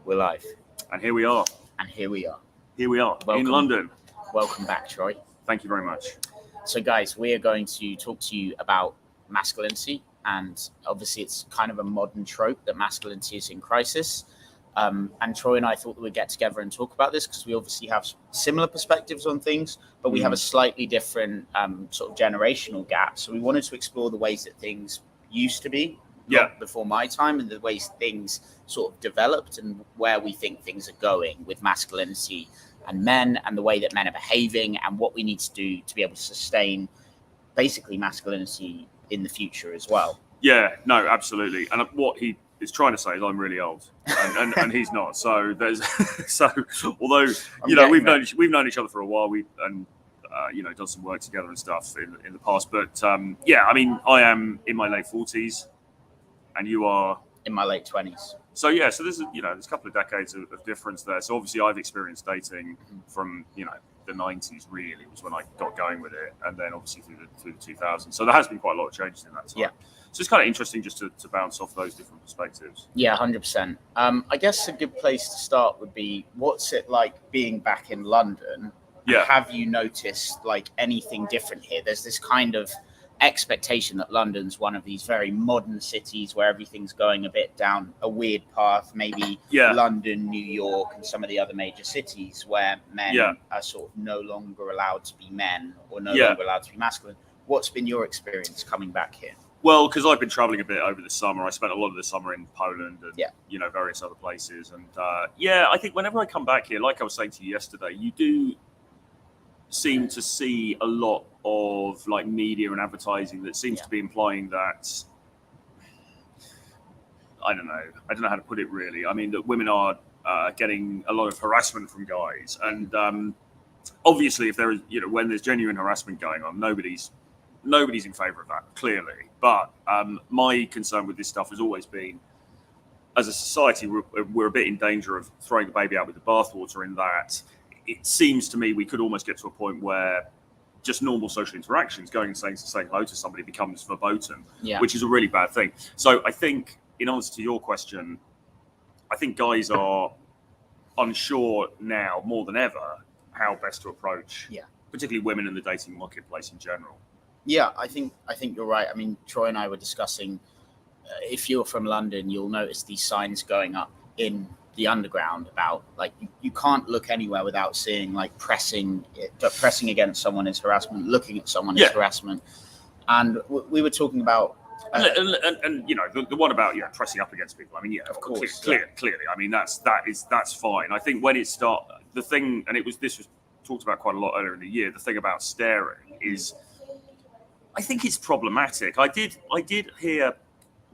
We're live. And here we are. Here we are Welcome. In London. Welcome back, Troy. Thank you very much. So, guys, we are going to talk to you about masculinity. And obviously, it's kind of a modern trope that masculinity is in crisis. And Troy and I thought that we'd get together and talk about this because we obviously have similar perspectives on things, but we have a slightly different sort of generational gap. So we wanted to explore the ways that things used to be before my time and the ways things sort of developed and where we think things are going with masculinity and men and the way that men are behaving and what we need to do to be able to sustain basically masculinity in the future as well. Yeah, no, absolutely. And what he is trying to say is I'm really old and he's not. So there's although we've known each other for a while, done some work together and stuff in the past. But I mean, I am in my late 40s and you are in my late 20s. So so there's there's a couple of decades of difference there. So obviously I've experienced dating from the 90s really was when I got going with it, and then obviously through the 2000s. So there has been quite a lot of changes in that time. Yeah. So it's kind of interesting just to bounce off those different perspectives. Yeah, 100%. I guess a good place to start would be, what's it like being back in London? Yeah. Have you noticed like anything different here? There's this kind of expectation that London's one of these very modern cities where everything's going a bit down a weird path, maybe London, New York, and some of the other major cities where men are sort of no longer allowed to be men or no longer allowed to be masculine. What's been your experience coming back here? Well, because I've been traveling a bit over the summer. I spent a lot of the summer in Poland and various other places. And I think whenever I come back here, like I was saying to you yesterday, you do seem to see a lot of like media and advertising that seems to be implying that I don't know how to put it really. I mean that women are getting a lot of harassment from guys, and obviously if there is when there's genuine harassment going on, nobody's in favor of that clearly. But my concern with this stuff has always been, as a society, we're a bit in danger of throwing the baby out with the bathwater, in that it seems to me we could almost get to a point where just normal social interactions, going and saying hello to somebody, becomes verboten, which is a really bad thing. So I think, in answer to your question, I think guys are unsure now more than ever how best to approach, particularly women in the dating marketplace in general. Yeah, I think you're right. I mean, Troy and I were discussing, if you're from London, you'll notice these signs going up in the underground about like you can't look anywhere without seeing like pressing against someone is harassment, looking at someone is harassment. And we were talking about and the one about pressing up against people. I mean, of course, clearly. I mean that's fine. I think when it starts, the thing, and this was talked about quite a lot earlier in the year. The thing about staring is, I think it's problematic. I did hear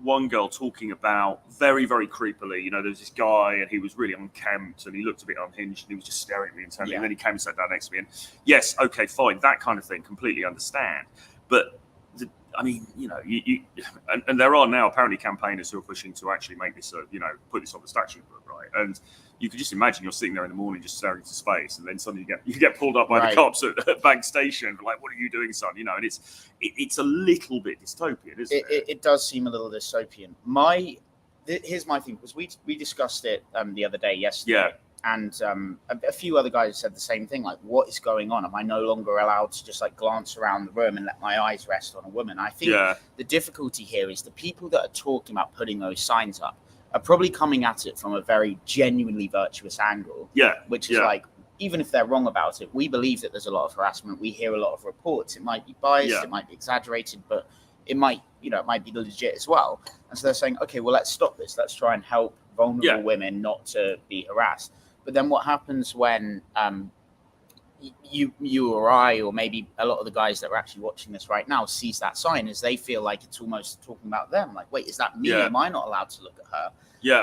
one girl talking about very, very creepily, there was this guy and he was really unkempt and he looked a bit unhinged and he was just staring at me intently. And then he came and sat down next to me and yes, okay, fine, that kind of thing, completely understand. But and there are now apparently campaigners who are pushing to actually make this, put this on the statute book, right? And you could just imagine you're sitting there in the morning just staring into space, and then suddenly you get pulled up by the cops at Bank Station, like, what are you doing, son? And it's a little bit dystopian, isn't it? It does seem a little dystopian. Here's my thing, because we discussed it the other day, yesterday. And a few other guys said the same thing, like, what is going on? Am I no longer allowed to just like glance around the room and let my eyes rest on a woman? I think the difficulty here is the people that are talking about putting those signs up are probably coming at it from a very genuinely virtuous angle. Which is like, even if they're wrong about it, we believe that there's a lot of harassment. We hear a lot of reports. It might be biased, it might be exaggerated, but it might, it might be legit as well. And so they're saying, okay, well, let's stop this. Let's try and help vulnerable women not to be harassed. But then what happens when you or I, or maybe a lot of the guys that are actually watching this right now, sees that sign, is they feel like it's almost talking about them. Like, wait, is that me? Am I not allowed to look at her?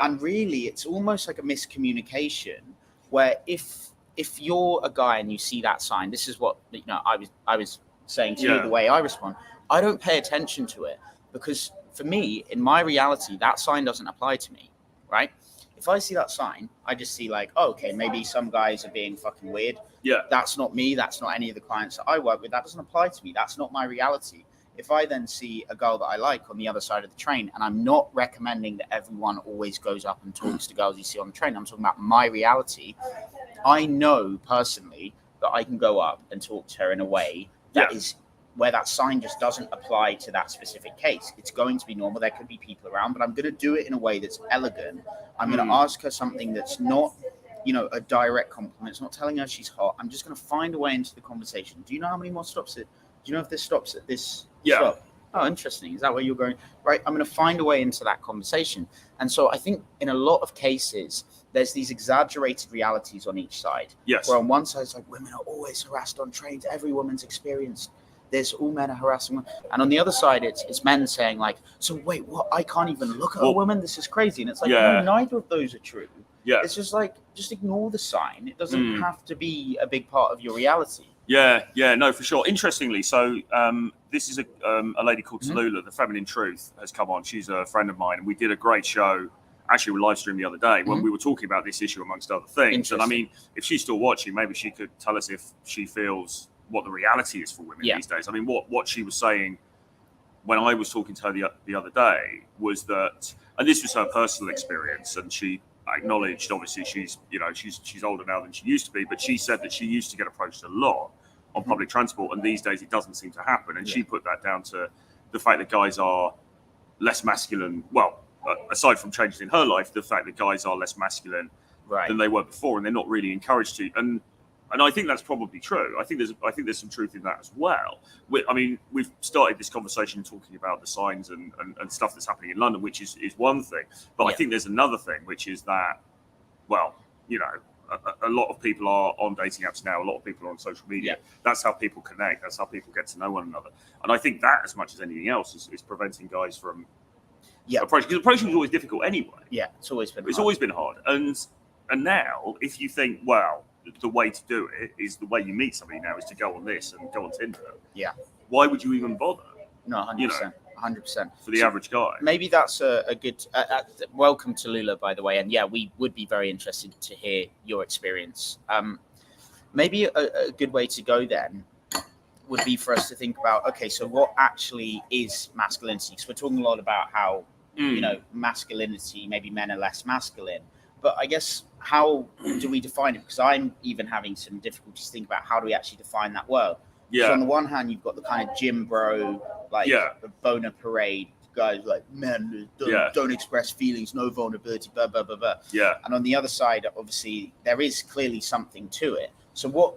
And really, it's almost like a miscommunication where if you're a guy and you see that sign, this is what I was saying to you, the way I respond. I don't pay attention to it because for me, in my reality, that sign doesn't apply to me, right? If I see that sign, I just see like, oh, okay, maybe some guys are being fucking weird. That's not me. That's not any of the clients that I work with. That doesn't apply to me. That's not my reality. if I then see a girl that I like on the other side of the train, and I'm not recommending that everyone always goes up and talks to girls you see on the train, I'm talking about my reality. I know personally that I can go up and talk to her in a way that is where that sign just doesn't apply to that specific case. It's going to be normal. There could be people around, but I'm going to do it in a way that's elegant. I'm going to ask her something that's not, a direct compliment. It's not telling her she's hot. I'm just going to find a way into the conversation. Do you know how many more stops do you know if this stops at this stop? Oh, interesting. Is that where you're going? Right. I'm going to find a way into that conversation. And so I think in a lot of cases, there's these exaggerated realities on each side. Yes. Where on one side, it's like women are always harassed on trains. Every woman's experienced this. All men are harassing women. And on the other side, it's men saying like, so wait, what? I can't even look at a woman. This is crazy. And it's like, no, neither of those are true. Yeah. It's just like, just ignore the sign. It doesn't have to be a big part of your reality. Yeah, no, for sure. Interestingly, so this is a lady called Tallulah, The Feminine Truth, has come on. She's a friend of mine, and we did a great show. Actually, we live streamed the other day when we were talking about this issue, amongst other things. And I mean, if she's still watching, maybe she could tell us if she feels what the reality is for women these days. I mean, what she was saying when I was talking to her the other day was that, and this was her personal experience, and she acknowledged, obviously, she's older now than she used to be, but she said that she used to get approached a lot on public transport, and these days it doesn't seem to happen. And she put that down to the fact that guys are less masculine. Well, aside from changes in her life, the fact that guys are less masculine than they were before, and they're not really encouraged to. And I think that's probably true. I think there's some truth in that as well. We've started this conversation talking about the signs and stuff that's happening in London, which is one thing. But I think there's another thing, which is that, a lot of people are on dating apps now. A lot of people are on social media. That's how people connect. That's how people get to know one another. And I think that, as much as anything else, is preventing guys from approaching. Because approaching is always difficult anyway. Yeah, it's always been hard. And now, if you think, well, the way to do it is the way you meet somebody now is to go on this and go on Tinder. Yeah. Why would you even bother? No, 100%. 100%. For the average guy. Maybe that's a good... welcome to Lula, by the way. And we would be very interested to hear your experience. Maybe a good way to go then would be for us to think about, okay, so what actually is masculinity? Because we're talking a lot about how, masculinity, maybe men are less masculine. But I guess, how do we define it? Because I'm even having some difficulties to think about how do we actually define that word. Yeah. So on the one hand, you've got the kind of gym bro, the boner parade guys, like, men don't express feelings, no vulnerability, blah, blah, blah, blah. Yeah. And on the other side, obviously, there is clearly something to it. So what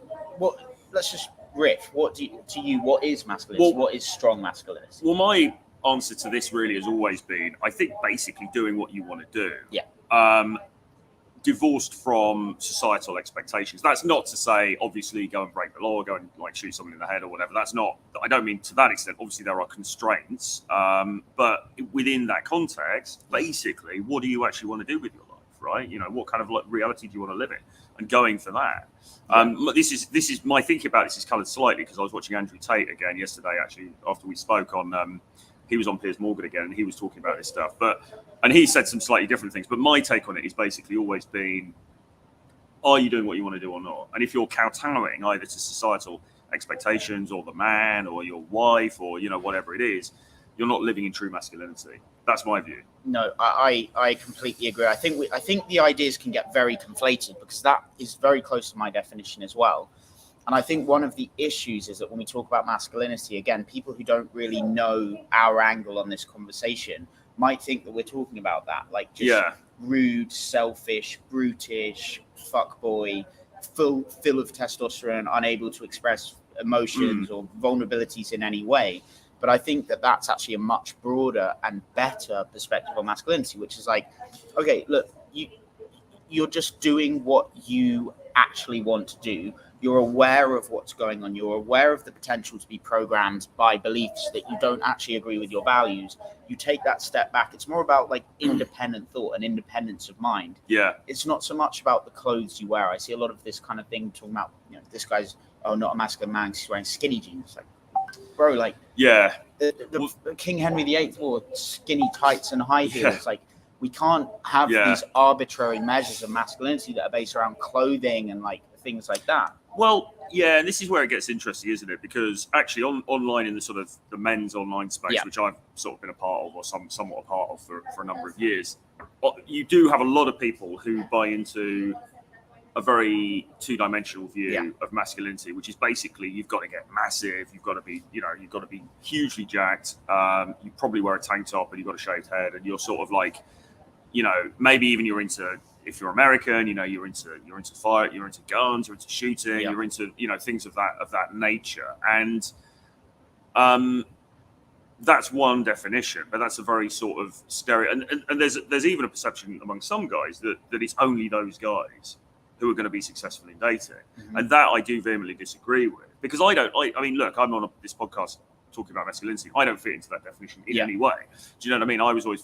let's just riff. What is masculinity? What is strong masculinity? Well, my answer to this really has always been, I think, basically doing what you want to do. Yeah. Divorced from societal expectations. That's not to say, obviously, go and break the law, go and shoot someone in the head or whatever. That's not, I don't mean to that extent. Obviously, there are constraints, but within that context, basically, what do you actually want to do with your life, right? What kind of reality do you want to live in? And going for that. This is my thinking about this is coloured slightly because I was watching Andrew Tate again yesterday, actually, after we spoke on. He was on Piers Morgan again, and he was talking about this stuff. And he said some slightly different things. But my take on it is basically always been, are you doing what you want to do or not? And if you're kowtowing either to societal expectations or the man or your wife or, whatever it is, you're not living in true masculinity. That's my view. No, I completely agree. I think the ideas can get very conflated because that is very close to my definition as well. And I think one of the issues is that when we talk about masculinity, again, people who don't really know our angle on this conversation might think that we're talking about that, like just rude, selfish, brutish, fuckboy, full of testosterone, unable to express emotions or vulnerabilities in any way. But I think that that's actually a much broader and better perspective on masculinity, which is like, okay, look, you're just doing what you actually want to do. You're aware of what's going on. You're aware of the potential to be programmed by beliefs that you don't actually agree with your values. You take that step back. It's more about like independent thought and independence of mind. Yeah. It's not so much about the clothes you wear. I see a lot of this kind of thing talking about, this guy's, not a masculine man, he's wearing skinny jeans. Like, bro, like, the King Henry VIII wore skinny tights and high heels. Like, we can't have these arbitrary measures of masculinity that are based around clothing and like things like that. Well, yeah, and this is where it gets interesting, isn't it? Because actually, online in the sort of the men's online space, which I've sort of been a part of, or somewhat a part of for a number of years, you do have a lot of people who buy into a very two-dimensional view of masculinity, which is basically you've got to get massive, you've got to be, you've got to be hugely jacked. You probably wear a tank top and you've got a shaved head, and you're sort of like, maybe even you're into. If you're American, you're into fire, you're into guns, you're into shooting, you're into things of that nature, and that's one definition. But that's a very sort of stereo. And there's even a perception among some guys that it's only those guys who are going to be successful in dating, and that I do vehemently disagree with, because I mean, look, I'm on this podcast talking about masculinity. I don't fit into that definition in any way. Do you know what I mean? I was always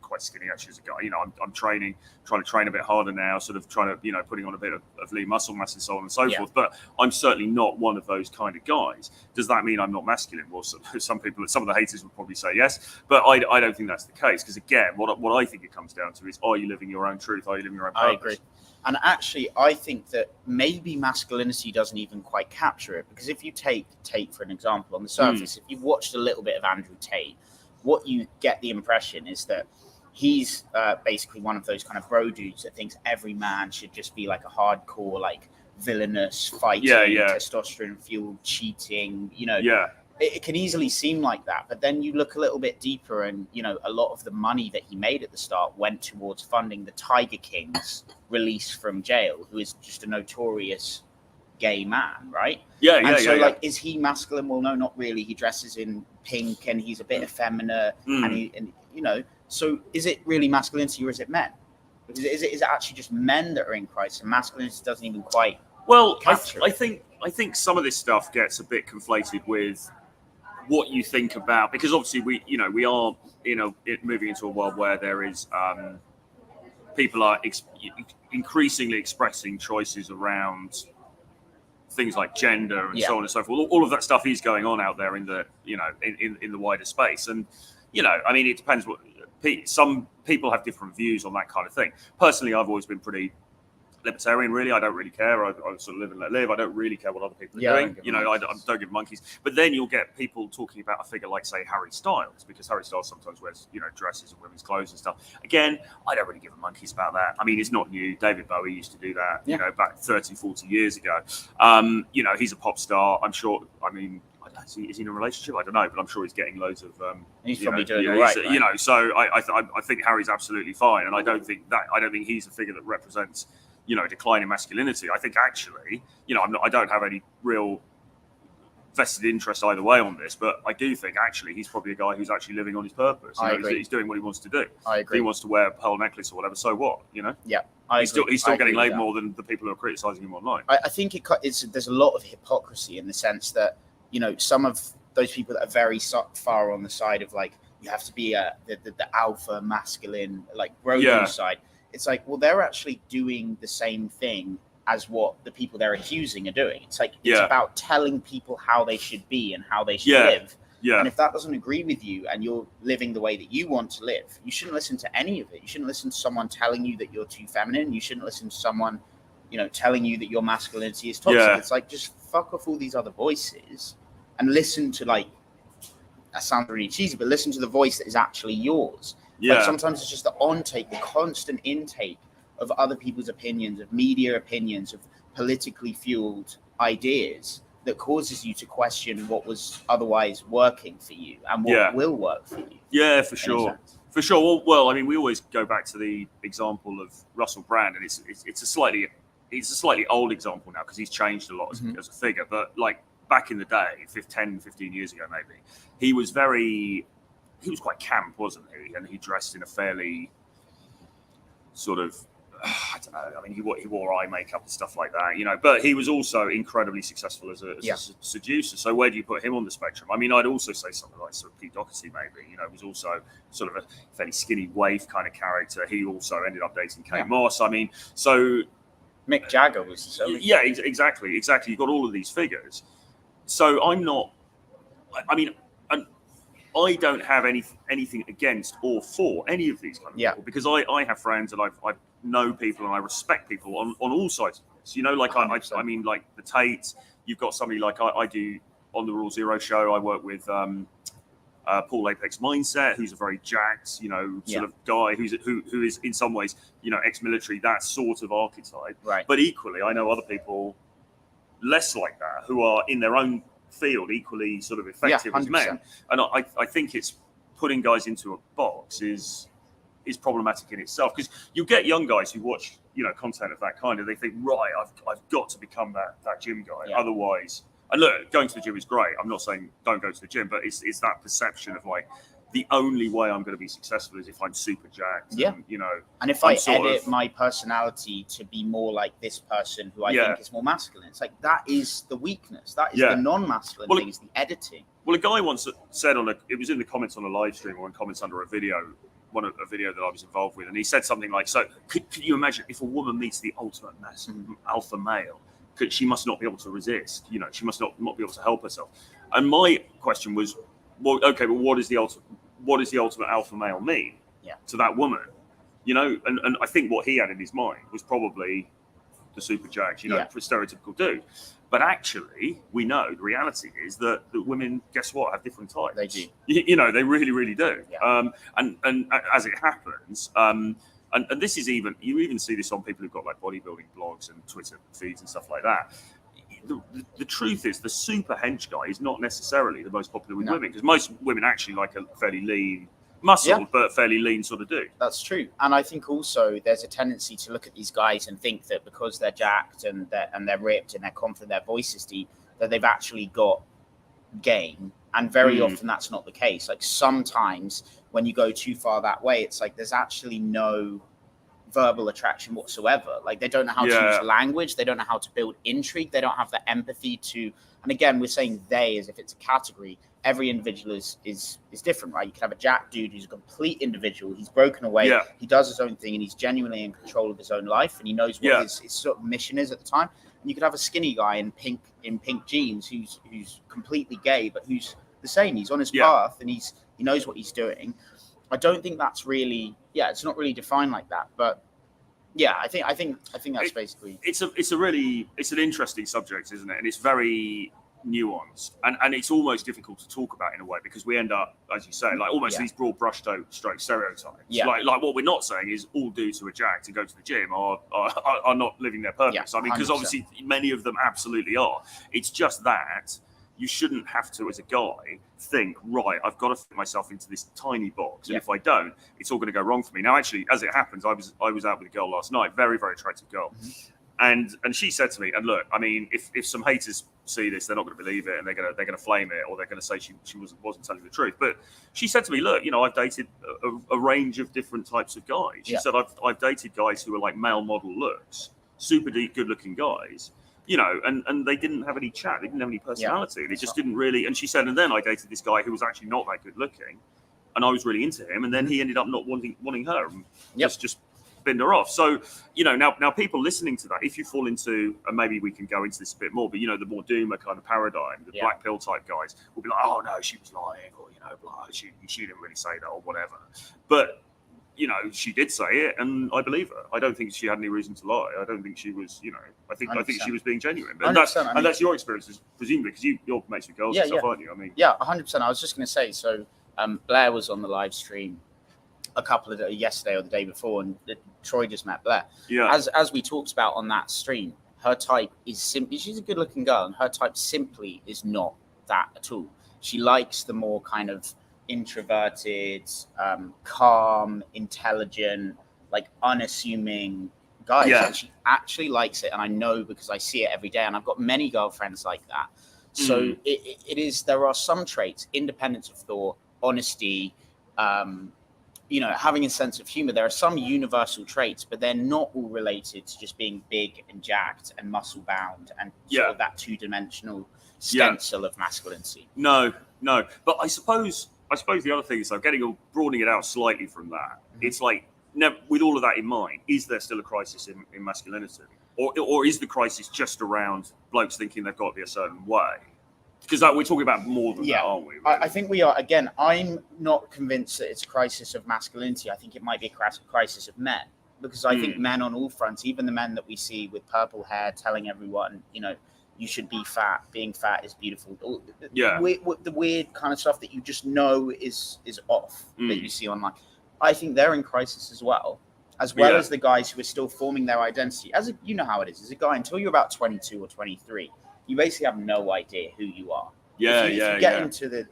quite skinny actually as a guy. I'm trying to train a bit harder now, sort of trying to putting on a bit of lean muscle mass and so on and so forth. But I'm certainly not one of those kind of guys. Does that mean I'm not masculine? Well, some of the haters would probably say yes, but I don't think that's the case, because again, what I think it comes down to is, are you living your own truth? Are you living your own purpose? I agree. And actually, I think that maybe masculinity doesn't even quite capture it, because if you take Tate for an example, on the surface, if you've watched a little bit of Andrew Tate, what you get the impression is that he's basically one of those kind of bro dudes that thinks every man should just be like a hardcore, like villainous, fighting, testosterone-fueled, cheating, It can easily seem like that, but then you look a little bit deeper, and a lot of the money that he made at the start went towards funding the Tiger King's release from jail, who is just a notorious gay man, right? Like, is he masculine? Well, no, not really. He dresses in pink, and he's a bit effeminate, and So is it really masculinity, or is it men? Is it actually just men that are in crisis, and masculinity doesn't even quite? Well, I think some of this stuff gets a bit conflated with what you think about, because obviously we are moving into a world where there is people are increasingly expressing choices around things like gender and so on and so forth. All of that stuff is going on out there in the in the wider space, and I mean, it depends what some people have different views on that kind of thing. Personally, I've always been pretty libertarian, really. I don't really care. I sort of live and let live. I don't really care what other people are doing. I don't give monkeys. But then you'll get people talking about a figure like, say, Harry Styles, because Harry Styles sometimes wears, dresses and women's clothes and stuff. Again, I don't really give a monkeys about that. I mean, it's not new. David Bowie used to do that, back 30, 40 years ago. He's a pop star. I'm sure. I mean, is he in a relationship? I don't know, but I'm sure he's getting loads of. He's probably doing all right. So I think Harry's absolutely fine, and I don't think he's a figure that represents a decline in masculinity. I think actually, I don't have any real vested interest either way on this, but I do think actually he's probably a guy who's actually living on his purpose. He's doing what he wants to do. I agree. If he wants to wear a pearl necklace or whatever, so what? Yeah. He's still getting laid more than the people who are criticizing him online. I think there's a lot of hypocrisy in the sense that some of those people that are very far on the side of, like, you have to be the alpha masculine, like, bro side. It's like, well, they're actually doing the same thing as what the people they're accusing are doing. It's like, it's about telling people how they should be and how they should live. And if that doesn't agree with you and you're living the way that you want to live, you shouldn't listen to any of it. You shouldn't listen to someone telling you that you're too feminine. You shouldn't listen to someone, telling you that your masculinity is toxic. It's like, just fuck off all these other voices and listen to, like, that sounds really cheesy, but listen to the voice that is actually yours. Like, sometimes it's just the constant intake of other people's opinions, of media opinions, of politically fueled ideas that causes you to question what was otherwise working for you and what will work for you. Yeah, for sure. For sure. Well, I mean, we always go back to the example of Russell Brand, and it's a slightly old example now because he's changed a lot as a figure. But like back in the day, 10, 15 years ago, maybe, he was quite camp, wasn't he? And he dressed in a fairly sort of, I don't know. I mean, he wore eye makeup and stuff like that, But he was also incredibly successful as a seducer. So where do you put him on the spectrum? I mean, I'd also say something like sort of Pete Doherty, maybe. Was also sort of a fairly skinny waif kind of character. He also ended up dating Kate Moss. I mean, so Mick Jagger was the same. Yeah, exactly. You've got all of these figures. So I'm not. I mean. I don't have anything against or for any of these kind of people, because I have friends and I know people and I respect people on all sides this. You know, like I mean, like the Tate. You've got somebody like I do on the Rule Zero show. I work with Paul Apex Mindset, who's a very jacked, you know, sort of guy who is in some ways, you know, ex-military, that sort of archetype. Right. But equally, I know other people less like that who are in their own field equally sort of effective as men. And I think it's putting guys into a box is problematic in itself, because you get young guys who watch, you know, content of that kind, and they think, right, I've got to become that gym guy. Otherwise, and look, going to the gym is great. I'm not saying don't go to the gym, but it's that perception of like the only way I'm going to be successful is if I'm super jacked. And, you know, and if I edit my personality to be more like this person who I think is more masculine, it's like that is the weakness. That is the non-masculine thing, is the editing. Well, a guy once said it was in the comments on a live stream or in comments under a video that I was involved with, and he said something like, so could you imagine if a woman meets the ultimate alpha male, she must not be able to resist, you know, she must not be able to help herself. And my question was, well, okay, but what does the ultimate alpha male mean to that woman? You know, and I think what he had in his mind was probably the super jacks, you know, for stereotypical dude. But actually, we know the reality is that women, guess what, have different types. They do. You know, they really, really do. And as it happens, and this is you even see this on people who've got like bodybuilding blogs and Twitter feeds and stuff like that. The truth is, the super hench guy is not necessarily the most popular with women, because most women actually like a fairly lean, muscled but fairly lean sort of dude. That's true. And I think also there's a tendency to look at these guys and think that because they're jacked and they're ripped and they're confident, their voice is deep, that they've actually got game. And very often that's not the case. Like sometimes when you go too far that way, it's like there's actually no verbal attraction whatsoever. Like they don't know how to use language, they don't know how to build intrigue, they don't have the empathy to. And again, we're saying they as if it's a category. Every individual is different, right? You can have a jack dude who's a complete individual. He's broken away. He does his own thing, and he's genuinely in control of his own life, and he knows what his sort of mission is at the time. And you could have a skinny guy in pink jeans who's completely gay, but who's the same. He's on his path, and he knows what he's doing. I don't think that's really it's not really defined like that, but I think that's basically it's an interesting subject, isn't it? And it's very nuanced, and it's almost difficult to talk about in a way, because we end up, as you say, like almost these broad brushstroke stereotypes. Like what we're not saying is all dudes who are jacked and go to the gym are not living their purpose. I mean, because obviously many of them absolutely are. It's just that you shouldn't have to, as a guy, think, right, I've got to fit myself into this tiny box, and if I don't, it's all going to go wrong for me. Now, actually, as it happens, I was out with a girl last night, very, very attractive girl, and she said to me, and look, I mean, if some haters see this, they're not going to believe it, and they're going to flame it, or they're going to say she wasn't telling the truth. But she said to me, look, you know, I've dated a range of different types of guys. She said I've dated guys who are like male model looks, super deep, good looking guys. You know, and they didn't have any chat. They didn't have any personality. They just didn't really. And she said, and then I dated this guy who was actually not that good looking, and I was really into him. And then he ended up not wanting her, and just binned her off. So, you know, now people listening to that, if you fall into, and maybe we can go into this a bit more, but you know, the more doomer kind of paradigm, the black pill type guys will be like, oh no, she was lying, or you know, blah, she didn't really say that, or whatever. But you know, she did say it, and I believe her. I don't think she had any reason to lie. I don't think she was, you know, I think she was being genuine. And that's your experience, presumably, because you're mates with girls and stuff, aren't you? I mean, 100%. I was just going to say, so Blair was on the live stream a couple of days, yesterday or the day before, and Troy just met Blair. As we talked about on that stream, her type is simply, she's a good-looking girl, and her type simply is not that at all. She likes the more kind of introverted, calm, intelligent, like unassuming guys. And she actually likes it, and I know because I see it every day, and I've got many girlfriends like that. So it is, there are some traits, independence of thought, honesty, you know, having a sense of humor. There are some universal traits, but they're not all related to just being big and jacked and muscle bound and sort of that two-dimensional stencil of masculinity. No, but I suppose the other thing is, though, broadening it out slightly from that, it's like, with all of that in mind, is there still a crisis in masculinity? Or is the crisis just around blokes thinking they've got to be a certain way? Because we're talking about more than that, aren't we? Really? I think we are. Again, I'm not convinced that it's a crisis of masculinity. I think it might be a crisis of men. because I think men on all fronts, even the men that we see with purple hair telling everyone, you should be fat, being fat is beautiful. The weird kind of stuff that you just know is off that you see online. I think they're in crisis as well as the guys who are still forming their identity. You know how it is. As a guy, until you're about 22 or 23, you basically have no idea who you are. If you get into the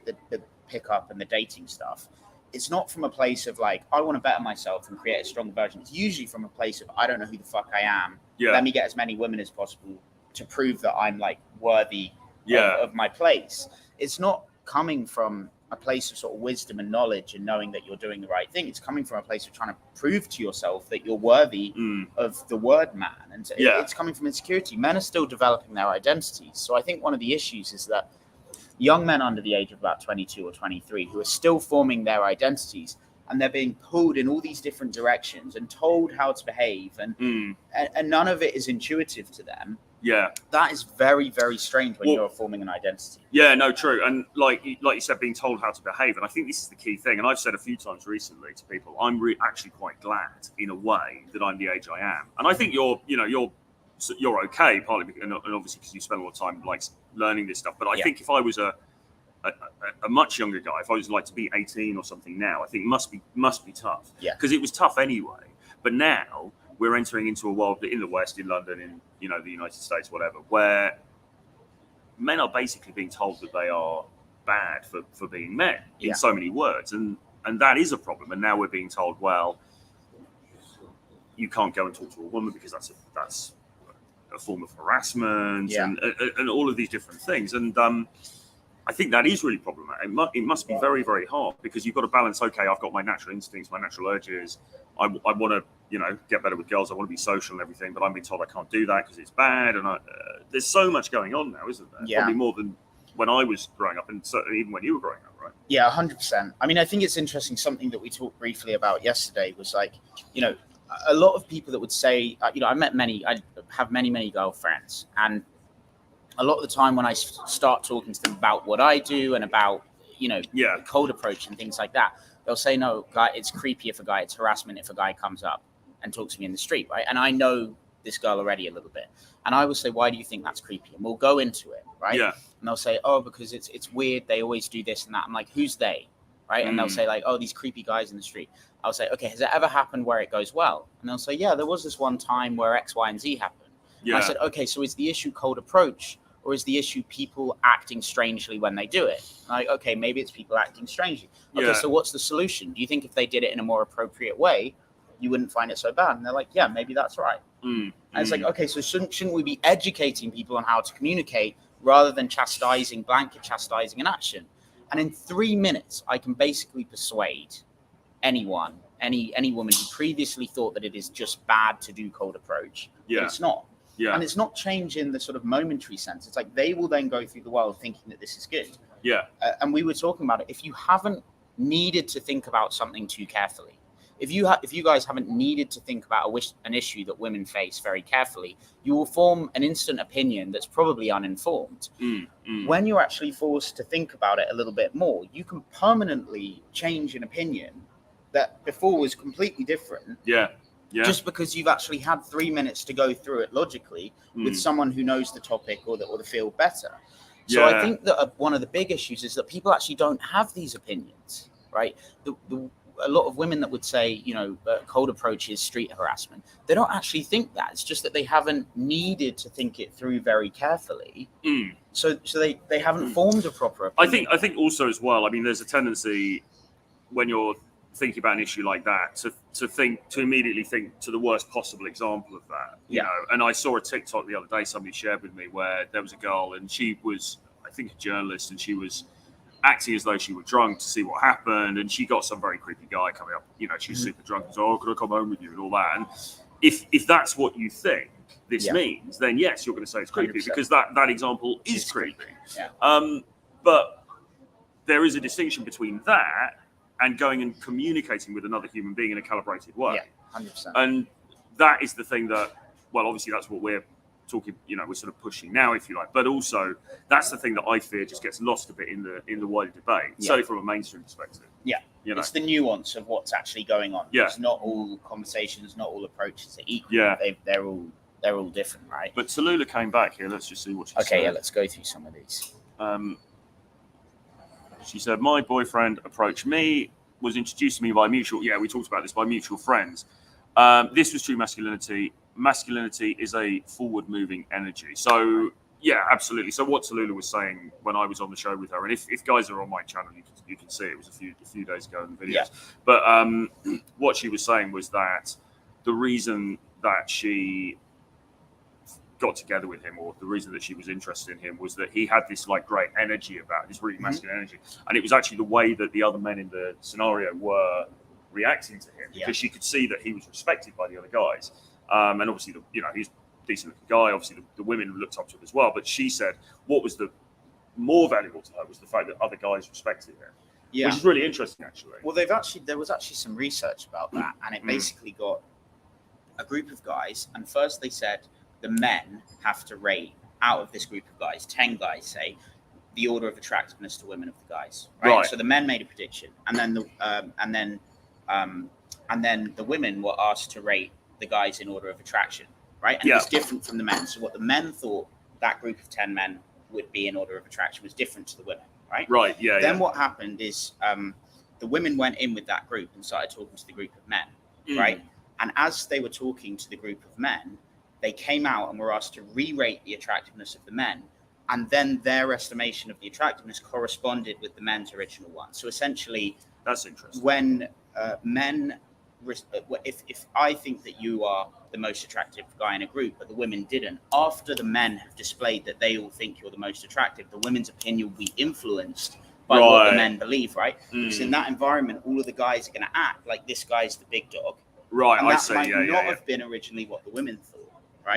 pickup and the dating stuff, it's not from a place of like, I want to better myself and create a strong version. It's usually from a place of, I don't know who the fuck I am. Let me get as many women as possible to prove that I'm like worthy of my place. It's not coming from a place of sort of wisdom and knowledge and knowing that you're doing the right thing. It's coming from a place of trying to prove to yourself that you're worthy of the word man. And it's coming from insecurity. Men are still developing their identities. So I think one of the issues is that young men under the age of about 22 or 23 who are still forming their identities, and they're being pulled in all these different directions and told how to behave, and none of it is intuitive to them. That is very, very strange when you're forming an identity. True. And like you said, being told how to behave, and I think this is the key thing, and I've said a few times recently to people, I'm actually quite glad in a way that I'm the age I am. And I think you're okay, partly because, and obviously because you spend a lot of time like learning this stuff. But I think if I was a much younger guy, if I was like to be 18 or something now, I think it must be tough. Because it was tough anyway. But now we're entering into a world in the West, in London, in the United States, whatever, where men are basically being told that they are bad for being men in so many words, and that is a problem. And now we're being told, well, you can't go and talk to a woman because that's a form of harassment, and all of these different things. And I think that is really problematic. It must be very, very hard, because you've got to balance, okay, I've got my natural instincts, my natural urges. I want to, get better with girls. I want to be social and everything, but I'm being told I can't do that because it's bad. And there's so much going on now, isn't there? Probably more than when I was growing up, and certainly even when you were growing up, right? 100%. I mean, I think it's interesting. Something that we talked briefly about yesterday was like, a lot of people that would say, I have many girlfriends, and a lot of the time when I start talking to them about what I do and about, the cold approach and things like that, they'll say, no, guy, it's creepy if it's harassment if a guy comes up and talks to me in the street, right? And I know this girl already a little bit. And I will say, why do you think that's creepy? And we'll go into it, right? Yeah. And they'll say, oh, because it's weird. They always do this and that. I'm like, who's they? Right? And they'll say like, oh, these creepy guys in the street. I'll say, okay, has it ever happened where it goes well? And they'll say, yeah, there was this one time where X, Y, and Z happened. Yeah. And I said, okay, so is the issue cold approach, or is the issue people acting strangely when they do it? Like, okay, maybe it's people acting strangely. Okay, so what's the solution? Do you think if they did it in a more appropriate way, you wouldn't find it so bad? And they're like, yeah, maybe that's right. And it's like, okay, so shouldn't we be educating people on how to communicate rather than blanket chastising an action? And in 3 minutes, I can basically persuade anyone, any woman who previously thought that it is just bad to do cold approach. Yeah. But it's not. Yeah. And it's not change in the sort of momentary sense. It's like they will then go through the world thinking that this is good. Yeah. And we were talking about it. If you haven't needed to think about something too carefully, if you guys haven't needed to think about an issue that women face very carefully, you will form an instant opinion that's probably uninformed. When you're actually forced to think about it a little bit more, you can permanently change an opinion that before was completely different. Yeah. Yeah. Just because you've actually had 3 minutes to go through it logically with someone who knows the topic or the field better. So I think that one of the big issues is that people actually don't have these opinions, right? A lot of women that would say, cold approach is street harassment, they don't actually think that. It's just that they haven't needed to think it through very carefully. So they haven't formed a proper opinion. I think also as well, I mean, there's a tendency when you're thinking about an issue like that to immediately think to the worst possible example of that. You know, and I saw a TikTok the other day somebody shared with me where there was a girl and she was, I think, a journalist, and she was acting as though she were drunk to see what happened, and she got some very creepy guy coming up. She was super drunk and said, "Oh, could I come home with you?" and all that. And if that's what you think this means, then yes, you're going to say it's creepy 100%. Because that example is creepy. Yeah. But there is a distinction between that and going and communicating with another human being in a calibrated way. Yeah, 100%. And that is the thing that, well, obviously that's what we're talking, we're sort of pushing now, if you like. But also, that's the thing that I fear just gets lost a bit in the wider debate, certainly from a mainstream perspective. Yeah, it's the nuance of what's actually going on. Yeah. It's not all conversations, not all approaches are equal. Yeah. They're all different, right? But Tallulah came back here. Let's just see what she said. Okay, yeah, let's go through some of these. She said, my boyfriend approached me, was introduced to me by mutual, we talked about this, by mutual friends. This was true masculinity. Masculinity is a forward-moving energy. So, yeah, absolutely. So what Tallulah was saying when I was on the show with her, and if guys are on my channel, you can see it was a few days ago in the videos. Yeah. But what she was saying was that the reason that she got together with him, or the reason that she was interested in him, was that he had this like great energy about this really masculine energy, and it was actually the way that the other men in the scenario were reacting to him, because she could see that he was respected by the other guys, and obviously he's a decent looking guy. Obviously the women looked up to him as well, but she said what was the more valuable to her was the fact that other guys respected him, which is really interesting actually. Well, there was actually some research about that, and it basically got a group of guys, and first they said the men have to rate out of this group of guys, 10 guys say, the order of attractiveness to women of the guys. Right. So the men made a prediction, and then the women were asked to rate the guys in order of attraction. Right. And it was different from the men. So what the men thought that group of 10 men would be in order of attraction was different to the women. Right. Right. Yeah. Then what happened is the women went in with that group and started talking to the group of men. Right. And as they were talking to the group of men, they came out and were asked to re-rate the attractiveness of the men, and then their estimation of the attractiveness corresponded with the men's original one. So essentially, that's interesting. When men, if I think that you are the most attractive guy in a group, but the women didn't, after the men have displayed that they all think you're the most attractive, the women's opinion will be influenced by what the men believe, right? Because in that environment, all of the guys are going to act like this guy's the big dog. Right, and I that see. might not have been originally what the women thought.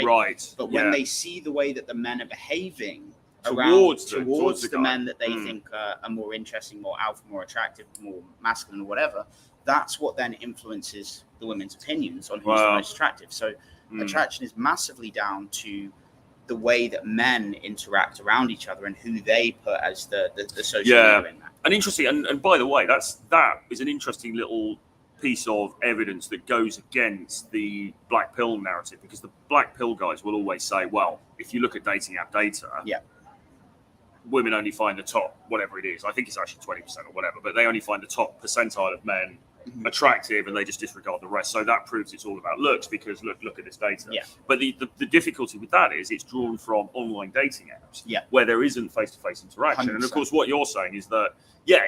Right. But when they see the way that the men are behaving towards the men that they think are more interesting, more alpha, more attractive, more masculine, or whatever, that's what then influences the women's opinions on who's the most attractive. So attraction is massively down to the way that men interact around each other and who they put as the social leader in that. And interesting. And by the way, that is an interesting little piece of evidence that goes against the black pill narrative, because the black pill guys will always say, well, if you look at dating app data, women only find the top, whatever it is, I think it's actually 20% or whatever, but they only find the top percentile of men attractive, and they just disregard the rest. So that proves it's all about looks, because look at this data. But the difficulty with that is it's drawn from online dating apps where there isn't face-to-face interaction. 100%. And of course what you're saying is that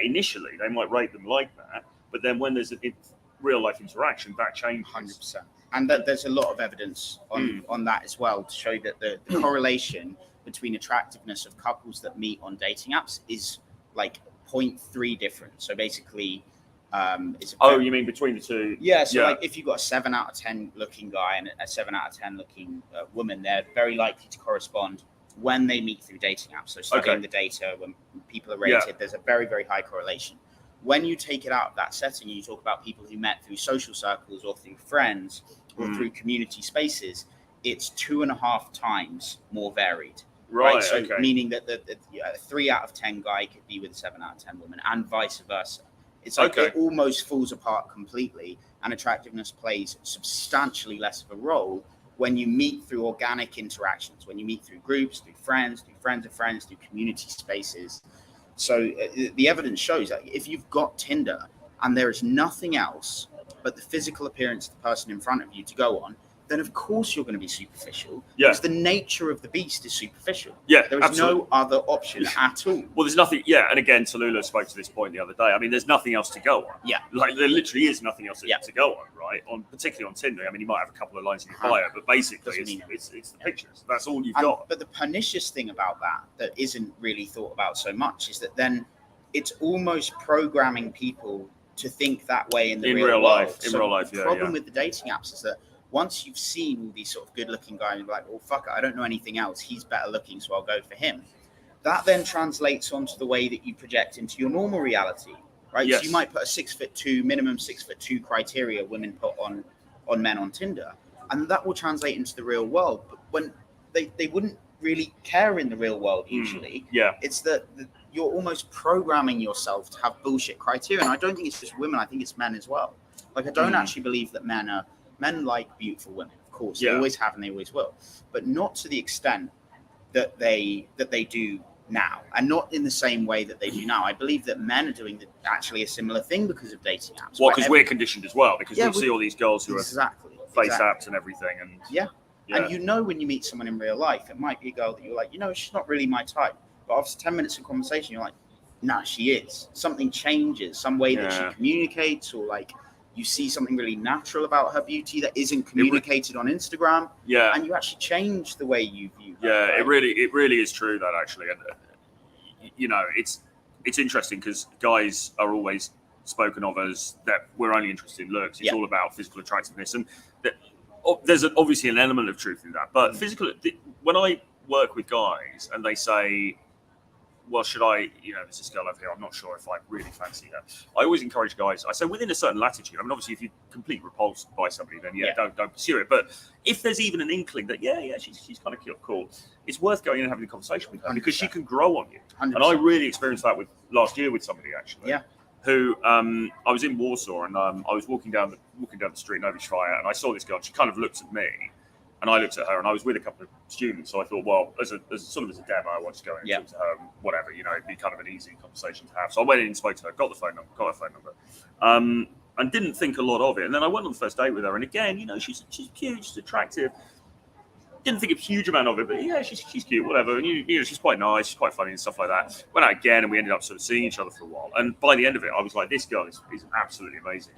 initially they might rate them like that, but then when there's a real life interaction, that changes. 100%. And there's a lot of evidence on that as well, to show that the correlation between attractiveness of couples that meet on dating apps is like 0.3 different. So basically, you mean between the two? Yeah. So like if you've got a 7 out of 10 looking guy and a 7 out of 10 looking woman, they're very likely to correspond when they meet through dating apps. So studying the data, when people are rated, there's a very, very high correlation. When you take it out of that setting and you talk about people who met through social circles or through friends or through community spaces, it's 2.5 times more varied. Right. So meaning that the 3 out of 10 guy could be with a 7 out of 10 woman, and vice versa. It's like it almost falls apart completely, and attractiveness plays substantially less of a role when you meet through organic interactions, when you meet through groups, through friends of friends, through community spaces. So the evidence shows that if you've got Tinder and there is nothing else but the physical appearance of the person in front of you to go on, then of course you're going to be superficial. Because the nature of the beast is superficial. There is no other option at all. Well, there's nothing. And again, Tallulah spoke to this point the other day. I mean, there's nothing else to go on. Like there literally is nothing else to go on, right? Particularly on Tinder. I mean, you might have a couple of lines in your bio, but basically it's the pictures. That's all you've got. But the pernicious thing about that isn't really thought about so much is that then it's almost programming people to think that way in real life. In real life, the problem with the dating apps is that once you've seen all these sort of good-looking guys, you're like, well, fuck it, I don't know anything else. He's better looking, so I'll go for him. That then translates onto the way that you project into your normal reality, right? So you might put a 6'2", minimum 6'2" criteria women put on men on Tinder, and that will translate into the real world. But they wouldn't really care in the real world usually. It's that you're almost programming yourself to have bullshit criteria. And I don't think it's just women, I think it's men as well. Like, I don't actually believe that men like beautiful women, of course. They always have and they always will. But not to the extent that they do now, and not in the same way that they do now. I believe that men are doing actually a similar thing because of dating apps. Well, because we're conditioned as well, because we see all these girls who are face apps and everything. And and you know, when you meet someone in real life, it might be a girl that you're like, she's not really my type. But after 10 minutes of conversation, you're like, nah, she is. Something changes, some way that she communicates, or like you see something really natural about her beauty that isn't communicated on Instagram. And you actually change the way you view her. Right? It really is true that actually. And, it's interesting because guys are always spoken of as that we're only interested in looks. It's all about physical attractiveness. And there's obviously an element of truth in that. But when I work with guys and they say, well, should I, there's this girl over here, I'm not sure if I really fancy her. I always encourage guys, I say within a certain latitude. I mean, obviously, if you're completely repulsed by somebody, then don't pursue it. But if there's even an inkling that, she's kind of cute, cool, it's worth going and having a conversation with her because she can grow on you. 100%. And I really experienced that last year with somebody, actually. Who I was in Warsaw and I was walking down the street in Novichaya, and I saw this girl. And she kind of looked at me, and I looked at her, and I was with a couple of students. So I thought, well, as a demo, I wanted to go in and talk to her, whatever, it'd be kind of an easy conversation to have. So I went in and spoke to her, got her phone number, and didn't think a lot of it. And then I went on the first date with her, and again, she's cute, she's attractive. Didn't think a huge amount of it, but she's cute, whatever. And she's quite nice, she's quite funny and stuff like that. Went out again, and we ended up sort of seeing each other for a while. And by the end of it, I was like, this girl is absolutely amazing.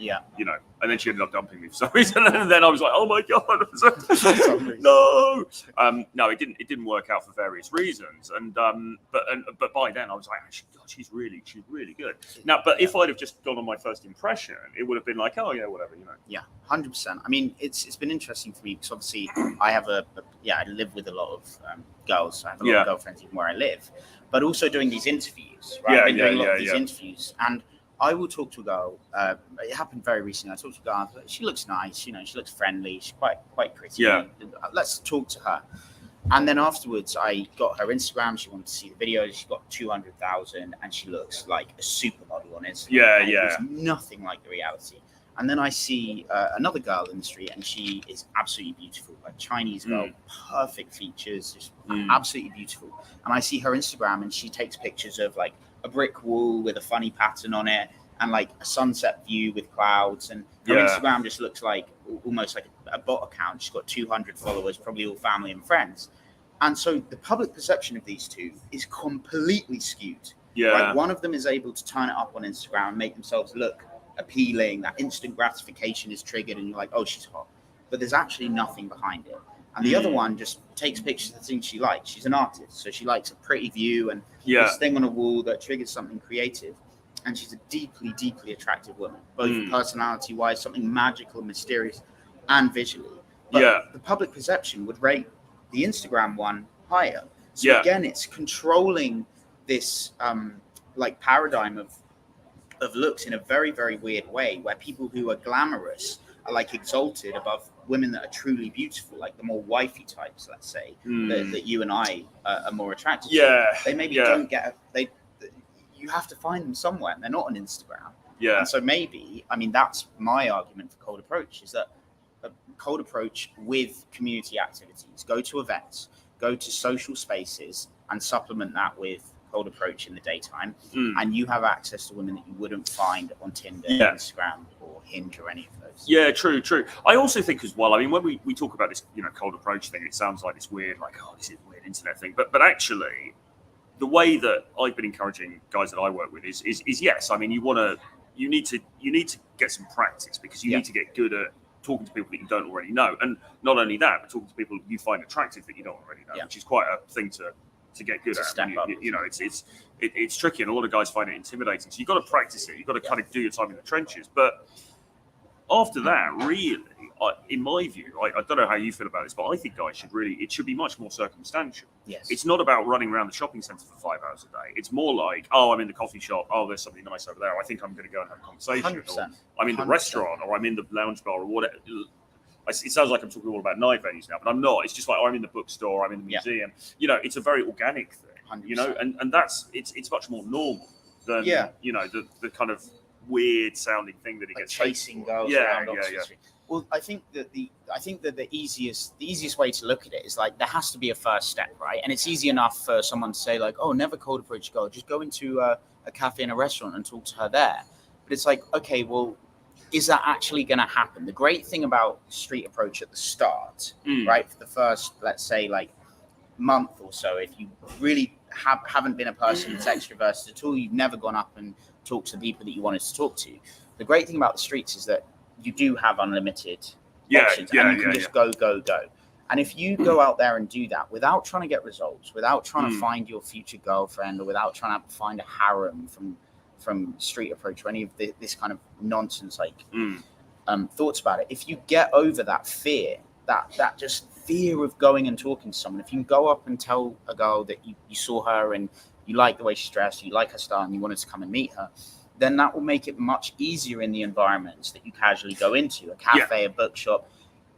And then she ended up dumping me for some reason. And then I was like, oh my god, no. No, it didn't work out for various reasons. And but by then I was like, God, she's really good. Now, but if I'd have just gone on my first impression, it would have been like, oh yeah, whatever, 100%. I mean, it's been interesting for me because obviously I have I live with a lot of girls. So I have a lot of girlfriends even where I live, but also doing these interviews. Right? I've been doing a lot of these interviews, and I will talk to a girl. It happened very recently. I talked to a girl. She looks nice. She looks friendly. She's quite pretty. Let's talk to her. And then afterwards, I got her Instagram. She wanted to see the videos. She got 200,000, and she looks like a supermodel on Instagram. It was nothing like the reality. And then I see another girl in the street, and she is absolutely beautiful, like Chinese girl, perfect features, just absolutely beautiful. And I see her Instagram, and she takes pictures of like a brick wall with a funny pattern on it, and like a sunset view with clouds. And her Instagram just looks like almost like a bot account. She's got 200 followers, probably all family and friends. And so the public perception of these two is completely skewed. Like, one of them is able to turn it up on Instagram and make themselves look appealing, that instant gratification is triggered, and you're like, oh, she's hot, but there's actually nothing behind it. And the other one just takes pictures of things she likes. She's an artist, so she likes a pretty view and this thing on a wall that triggers something creative. And she's a deeply attractive woman, both personality wise, something magical and mysterious, and visually. But the public perception would rate the Instagram one higher. So again, it's controlling this like paradigm of looks in a very, very weird way, where people who are glamorous are like exalted above women that are truly beautiful, like the more wifey types, let's say, that you and I are more attracted to. They maybe don't get you have to find them somewhere, and they're not on Instagram. And so maybe, I mean, that's my argument for cold approach, is that a cold approach with community activities, go to events, go to social spaces, and supplement that with cold approach in the daytime, and you have access to women that you wouldn't find on Tinder, Instagram, or Hinge, or any of those. True. I also think as well, I mean, when we talk about this, cold approach thing, it sounds like this weird, like, oh, this is a weird internet thing, but actually, the way that I've been encouraging guys that I work with is yes, I mean, you need to get some practice, because you need to get good at talking to people that you don't already know, and not only that, but talking to people you find attractive that you don't already know, which is quite a thing to get good at. It's tricky, and a lot of guys find it intimidating. So you've got to practice it. You've got to kind of do your time in the trenches. But after that, really, in my view, I don't know how you feel about this, but I think guys it should be much more circumstantial. It's not about running around the shopping centre for 5 hours a day. It's more like, oh, I'm in the coffee shop. Oh, there's something nice over there. I think I'm going to go and have a conversation. 100%. Or I'm in the restaurant, or I'm in the lounge bar, or whatever. it sounds like I'm talking all about night venues now, but I'm not. It's just like, I'm in the bookstore, I'm in the museum. You know, it's a very organic thing. 100%. You know, and that's it's much more normal than you know, the kind of weird sounding thing that it gets chasing girls around Oxford Street. Well, I think that the easiest way to look at it is like there has to be a first step, right? And it's easy enough for someone to say like, oh, never cold approach a girl, just go into a cafe and a restaurant and talk to her there. But it's like, okay, well, is that actually going to happen? The great thing about street approach at the start, right, for the first, let's say, like month or so, if you really haven't been a person that's extroverted at all, you've never gone up and talked to the people that you wanted to talk to. The great thing about the streets is that you do have unlimited options, and you can just go. And if you go out there and do that without trying to get results, without trying to find your future girlfriend, or without trying to find a harem from street approach or any of this kind of nonsense, like thoughts about it, if you get over that fear, that just fear of going and talking to someone, if you can go up and tell a girl that you saw her and you like the way she's dressed, you like her style, and you wanted to come and meet her, then that will make it much easier in the environments that you casually go into, a cafe, a bookshop.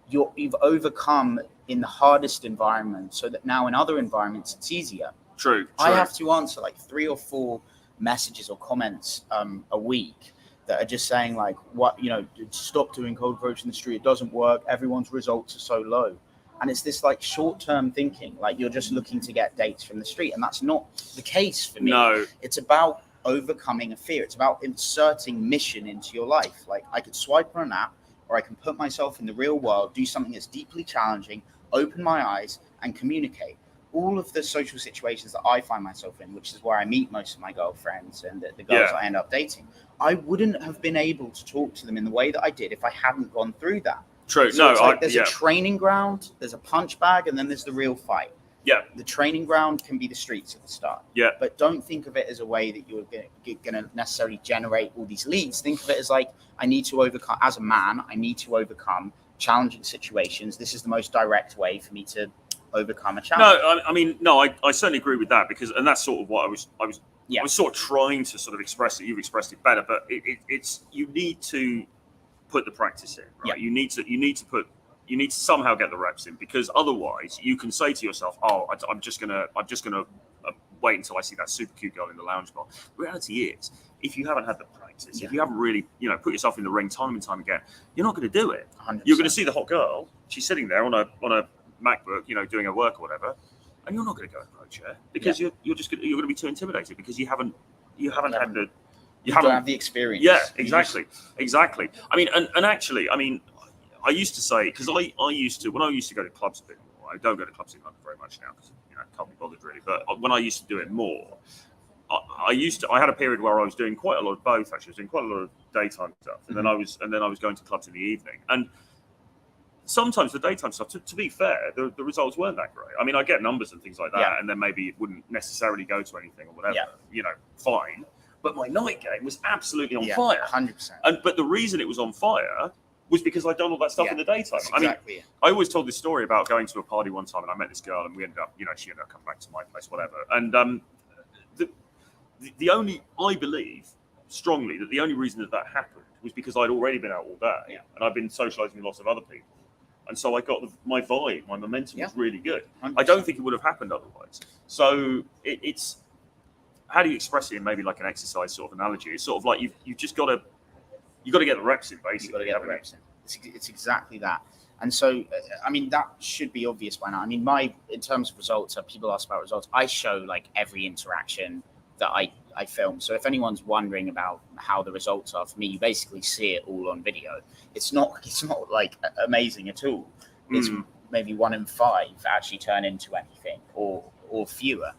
You've overcome in the hardest environment, so that now in other environments it's easier. True. I have to answer like 3 or 4 messages or comments a week that are just saying like, what, you know, stop doing cold approach in the street, it doesn't work, everyone's results are so low. And it's this like short-term thinking, like you're just looking to get dates from the street, and that's not the case for me. No. It's about overcoming a fear. It's about inserting mission into your life. Like I could swipe on an app, or I can put myself in the real world, do something that's deeply challenging, open my eyes and communicate. All of the social situations that I find myself in, which is where I meet most of my girlfriends and the girls I end up dating, I wouldn't have been able to talk to them in the way that I did if I hadn't gone through that. True. So there's a training ground, there's a punch bag, and then there's the real fight. Yeah. The training ground can be the streets at the start. Yeah. But don't think of it as a way that you're going to necessarily generate all these leads. Think of it as like, I need to overcome, as a man, I need to overcome challenging situations. This is the most direct way for me to overcome a challenge. No, I mean, I certainly agree with that, because, and that's sort of what I was sort of trying to sort of express it. You've expressed it better, but it's you need to put the practice in, right? You need to somehow get the reps in, because otherwise you can say to yourself, oh, I'm just gonna wait until I see that super cute girl in the lounge bar. The reality is, if you haven't had the practice, if you haven't really, you know, put yourself in the ring time and time again, you're not going to do it. 100%. You're going to see the hot girl, she's sitting there on a MacBook, you know, doing her work or whatever, and you're not going to go approach her, because you're going to be too intimidated, because you haven't had the you don't have the experience. Yeah, exactly. I mean, and actually, I mean, I used to say, because when I used to go to clubs a bit more, I don't go to clubs in London very much now, because, you know, I can't be bothered really, but when I used to do it more, I had a period where I was doing quite a lot of both, actually. I was doing quite a lot of daytime stuff, and then I was going to clubs in the evening, and sometimes the daytime stuff, to be fair, the results weren't that great. I mean, I get numbers and things like that, and then maybe it wouldn't necessarily go to anything or whatever, you know, fine. But my night game was absolutely on fire. 100%. But the reason it was on fire was because I'd done all that stuff in the daytime. Exactly. I always told this story about going to a party one time, and I met this girl, and we ended up, you know, she ended up coming back to my place, whatever. And the only, I believe strongly that the only reason that happened was because I'd already been out all day, and I'd been socializing with lots of other people. And so I got my vibe, my momentum was really good. 100%. I don't think it would have happened otherwise. So it's, how do you express it in maybe like an exercise sort of analogy? It's sort of like you've just got to get the reps in, basically. You've got to get the reps in. It's exactly that. And so, I mean, that should be obvious by now. I mean, in terms of results, people ask about results, I show like every interaction that I film. So if anyone's wondering about how the results are for me, you basically see it all on video. It's not like amazing at all. It's maybe 1 in 5 actually turn into anything, or fewer.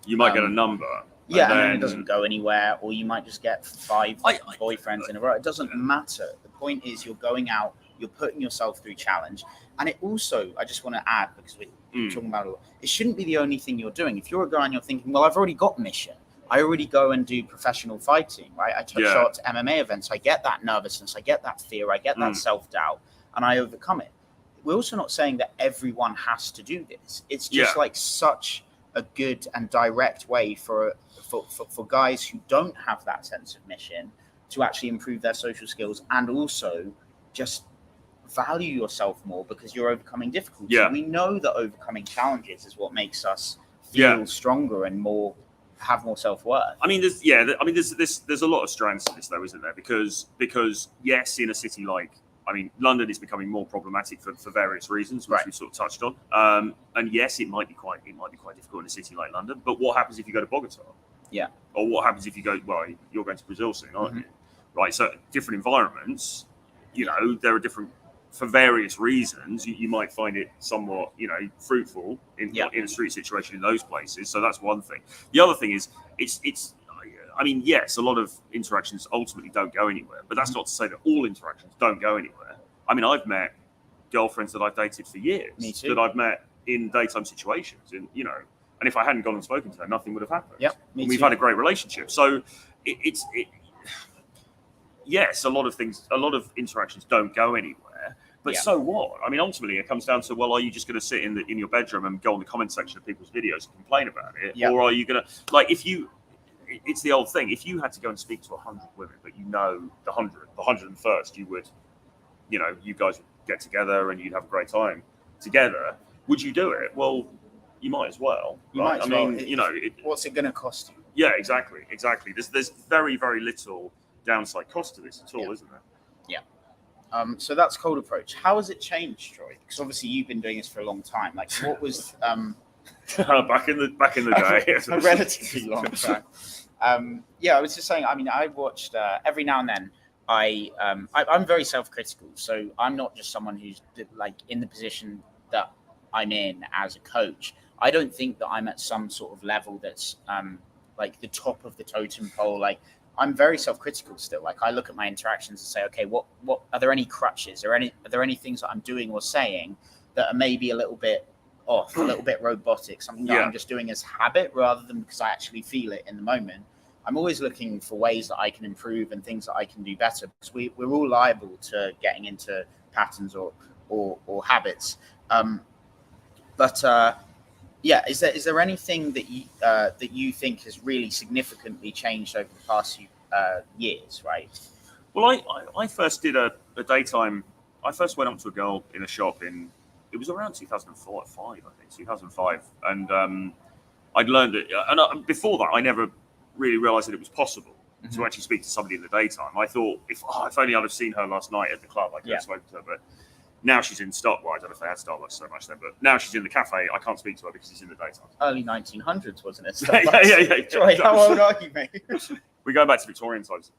You might get a number. Yeah, and then it doesn't go anywhere, or you might just get 5 boyfriends in a row. It doesn't matter. The point is, you're going out, you're putting yourself through challenge. And it also, I just want to add, because we're talking about it a lot, it shouldn't be the only thing you're doing. If you're a guy and you're thinking, well, I've already got mission, I already go and do professional fighting, right? I show up to MMA events, I get that nervousness, I get that fear, I get that self-doubt, and I overcome it. We're also not saying that everyone has to do this. It's just like such a good and direct way for guys who don't have that sense of mission to actually improve their social skills, and also just value yourself more because you're overcoming difficulty. Yeah. We know that overcoming challenges is what makes us feel stronger and have more self-worth. I mean, there's a lot of strands to this, though, isn't there? Because yes, in a city like, I mean, London is becoming more problematic for various reasons, which we sort of touched on. And yes, it might be quite difficult in a city like London. But what happens if you go to Bogota? Yeah. Or what happens if you go? Well, you're going to Brazil soon, aren't you? Right. So different environments. You know, there are different. For various reasons, you might find it somewhat, fruitful in a street situation in those places. So that's one thing. The other thing is, I mean, yes, a lot of interactions ultimately don't go anywhere, but that's not to say that all interactions don't go anywhere. I mean, I've met girlfriends that I've dated for years that I've met in daytime situations, and if I hadn't gone and spoken to her, nothing would have happened. Yeah, we've had a great relationship. So yes, a lot of interactions don't go anywhere. But so what? I mean, ultimately, it comes down to, well, are you just going to sit in your bedroom and go on the comment section of people's videos and complain about it? Yeah. Or are you going to, it's the old thing, if you had to go and speak to 100 women, but the 101st, you would, you guys would get together and you'd have a great time together, would you do it? Well, you might as well. Right? I mean, what's it going to cost you? Yeah, exactly. There's very, very little downside cost to this at all, isn't there? Yeah. So that's cold approach. How has it changed, Troy? Because obviously you've been doing this for a long time. Like, what was back in the day? A relatively long time. I was just saying. I mean, I watched every now and then. I'm very self-critical, so I'm not just someone who's like in the position that I'm in as a coach. I don't think that I'm at some sort of level that's like the top of the totem pole. Like, I'm very self-critical still. Like, I look at my interactions and say, okay, what are there any crutches or are there any things that I'm doing or saying that are maybe a little bit off, a little bit robotic, something that I'm just doing as habit rather than because I actually feel it in the moment. I'm always looking for ways that I can improve and things that I can do better, because we're all liable to getting into patterns or habits. Is there anything that you think has really significantly changed over the past few years, right? Well, I first did a daytime. I first went up to a girl in a shop it was around 2005, and I'd learned it. And before that, I never really realised that it was possible to actually speak to somebody in the daytime. I thought if only I'd have seen her last night at the club, I could have spoken to her, but. Now she's in Starbucks. Well, I don't know if they had Starbucks so much then, but now she's in the cafe. I can't speak to her because she's in the daytime. Early 1900s, wasn't it? Yeah. Troy, how old are you, mate? We're going back to Victorian times.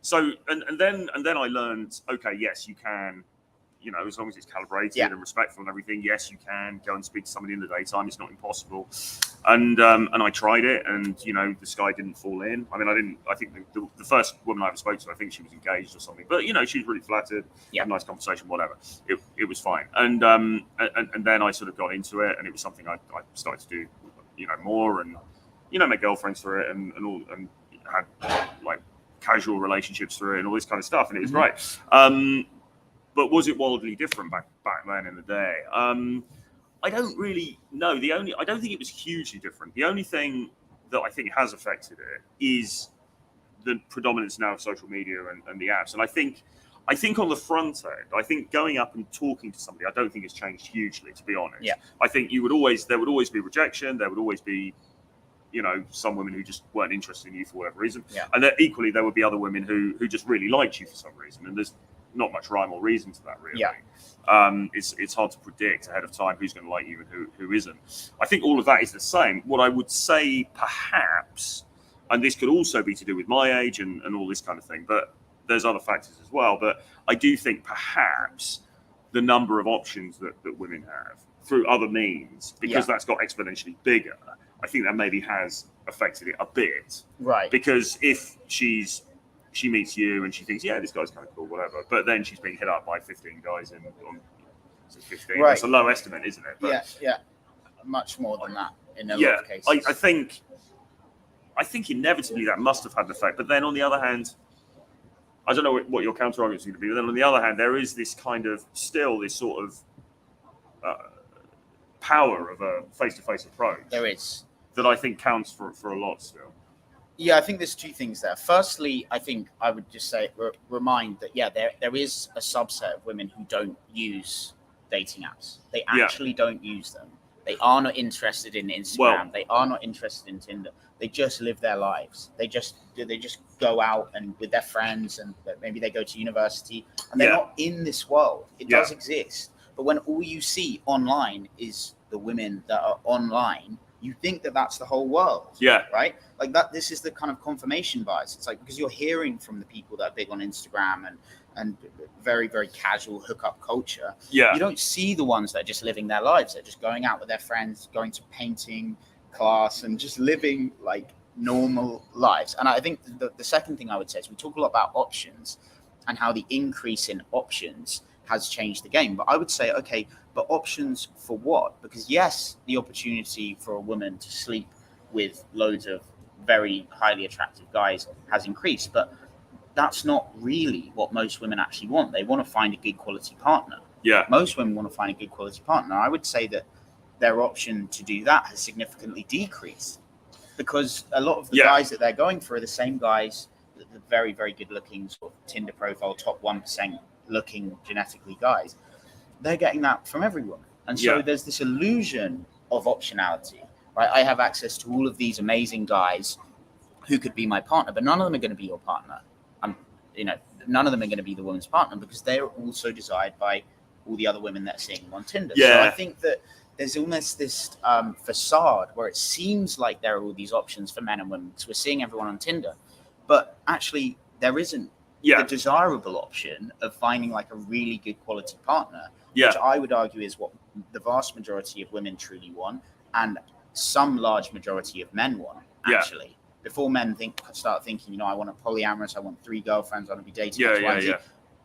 So then I learned, okay, yes, you can, as long as it's calibrated and respectful and everything, yes, you can go and speak to somebody in the daytime. It's not impossible. And I tried it, and the sky didn't fall in. I mean, I think the first woman I ever spoke to, I think she was engaged or something. But she was really flattered. Had a nice conversation, whatever. It was fine. And then I sort of got into it, and it was something I started to do, more, and met girlfriends through it, and had like casual relationships through it, and all this kind of stuff, and it was great. But was it wildly different back then in the day? I don't really know. I don't think it was hugely different. The only thing that I think has affected it is the predominance now of social media and the apps. And I think on the front end, I think going up and talking to somebody, I don't think it's changed hugely, to be honest. Yeah. I think there would always be rejection. There would always be, some women who just weren't interested in you for whatever reason. Yeah. And equally, there would be other women who just really liked you for some reason. And there's not much rhyme or reason to that, really. Yeah. It's hard to predict ahead of time who's going to like you and who isn't. I think all of that is the same. What I would say, perhaps, and this could also be to do with my age and all this kind of thing, but there's other factors as well. But I do think perhaps the number of options that women have through other means, because that's got exponentially bigger, I think that maybe has affected it a bit. Right. Because if she meets you and she thinks, yeah, this guy's kind of cool, whatever. But then she's being hit up by 15 guys on 15. Right. That's a low estimate, isn't it? But, yeah. Much more than that in a lot of cases. I think inevitably that must have had an effect. But then on the other hand, I don't know what your counter argument is going to be. But then on the other hand, there is this kind of still this sort of power of a face-to-face approach. There is. That I think counts for a lot still. Yeah, I think there's two things there. Firstly, I think I would just say remind that there is a subset of women who don't use dating apps. They actually don't use them. They are not interested in Instagram. They are not interested in Tinder. They just live their lives. They just go out and with their friends, and maybe they go to university, and they're not in this world. It does exist, but when all you see online is the women that are online, you think that that's the whole world. Yeah. Right? Like that, this is the kind of confirmation bias. It's like, because you're hearing from the people that are big on Instagram and very, very casual hookup culture. Yeah. You don't see the ones that are just living their lives. They're just going out with their friends, going to painting class and just living like normal lives. And I think the second thing I would say is we talk a lot about options and how the increase in options has changed the game. But I would say, okay, but options for what? Because yes, the opportunity for a woman to sleep with loads of very highly attractive guys has increased, but that's not really what most women actually want. They want to find a good quality partner. Yeah. Most women want to find a good quality partner. I would say that their option to do that has significantly decreased because a lot of the guys that they're going for are the same guys, the very, very good looking sort of Tinder profile, top 1% looking genetically guys. They're getting that from every woman. And so there's this illusion of optionality, right? I have access to all of these amazing guys who could be my partner, but none of them are going to be your partner. None of them are going to be the woman's partner because they're also desired by all the other women that are seeing them on Tinder. Yeah. So I think that there's almost this facade where it seems like there are all these options for men and women because we're seeing everyone on Tinder, but actually there isn't the desirable option of finding like a really good quality partner, which I would argue is what the vast majority of women truly want and some large majority of men want, actually. Before men start thinking, I want a polyamorous, I want 3 girlfriends, I want to be dating.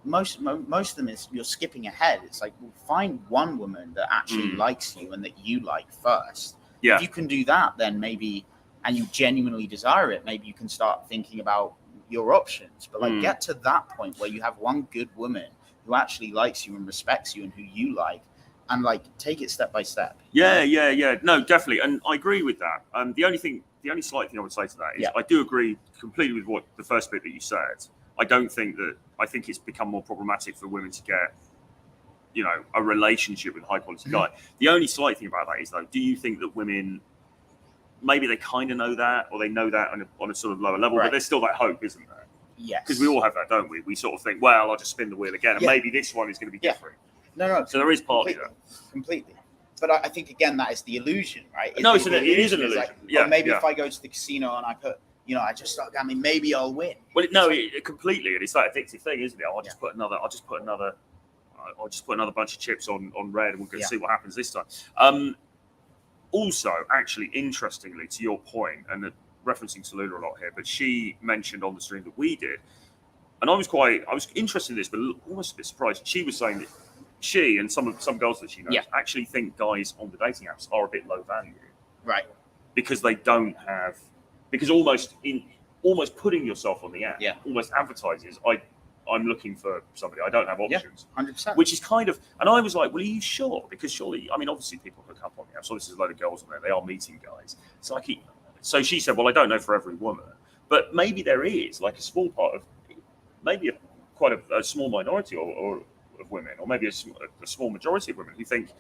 Most of them is you're skipping ahead. It's like, well, find one woman that actually likes you and that you like first. If you can do that, then maybe, and you genuinely desire it, maybe you can start thinking about your options. But get to that point where you have one good woman who actually likes you and respects you and who you like, and take it step by step. No, definitely, and I agree with that. The only slight thing I would say to that is I do agree completely with what the first bit that you said. I think it's become more problematic for women to get, a relationship with a high quality guy. The only slight thing about that is though, do you think that women, maybe they kind of know that, or they know that on a sort of lower level, but there's still that hope, isn't there? Yes. Because we all have that, don't we? We sort of think, well, I'll just spin the wheel again, and maybe this one is going to be different. No. So there is partly that. Completely. But I think, again, that is the illusion, right? It is an illusion. Maybe if I go to the casino and I put, I just start gambling, maybe I'll win. Well, completely. And it's that addictive thing, isn't it? I'll just put another bunch of chips on red, and we'll go see what happens this time. Also, actually, interestingly, to your point, and referencing Salula a lot here, but she mentioned on the stream that we did, and I was interested in this, but almost a bit surprised. She was saying that she and some girls that she knows actually think guys on the dating apps are a bit low value, right? Because they don't have, because almost putting yourself on the app almost advertises I'm looking for somebody. I don't have options. 100%. Which is kind of, and I was like, well, are you sure? Because surely, obviously people hook up on the app. So there's a load of girls on there. They are meeting guys. So she said, well, I don't know for every woman, but maybe there is like a small part of, maybe quite a small minority or of women, or maybe a small majority of women who think,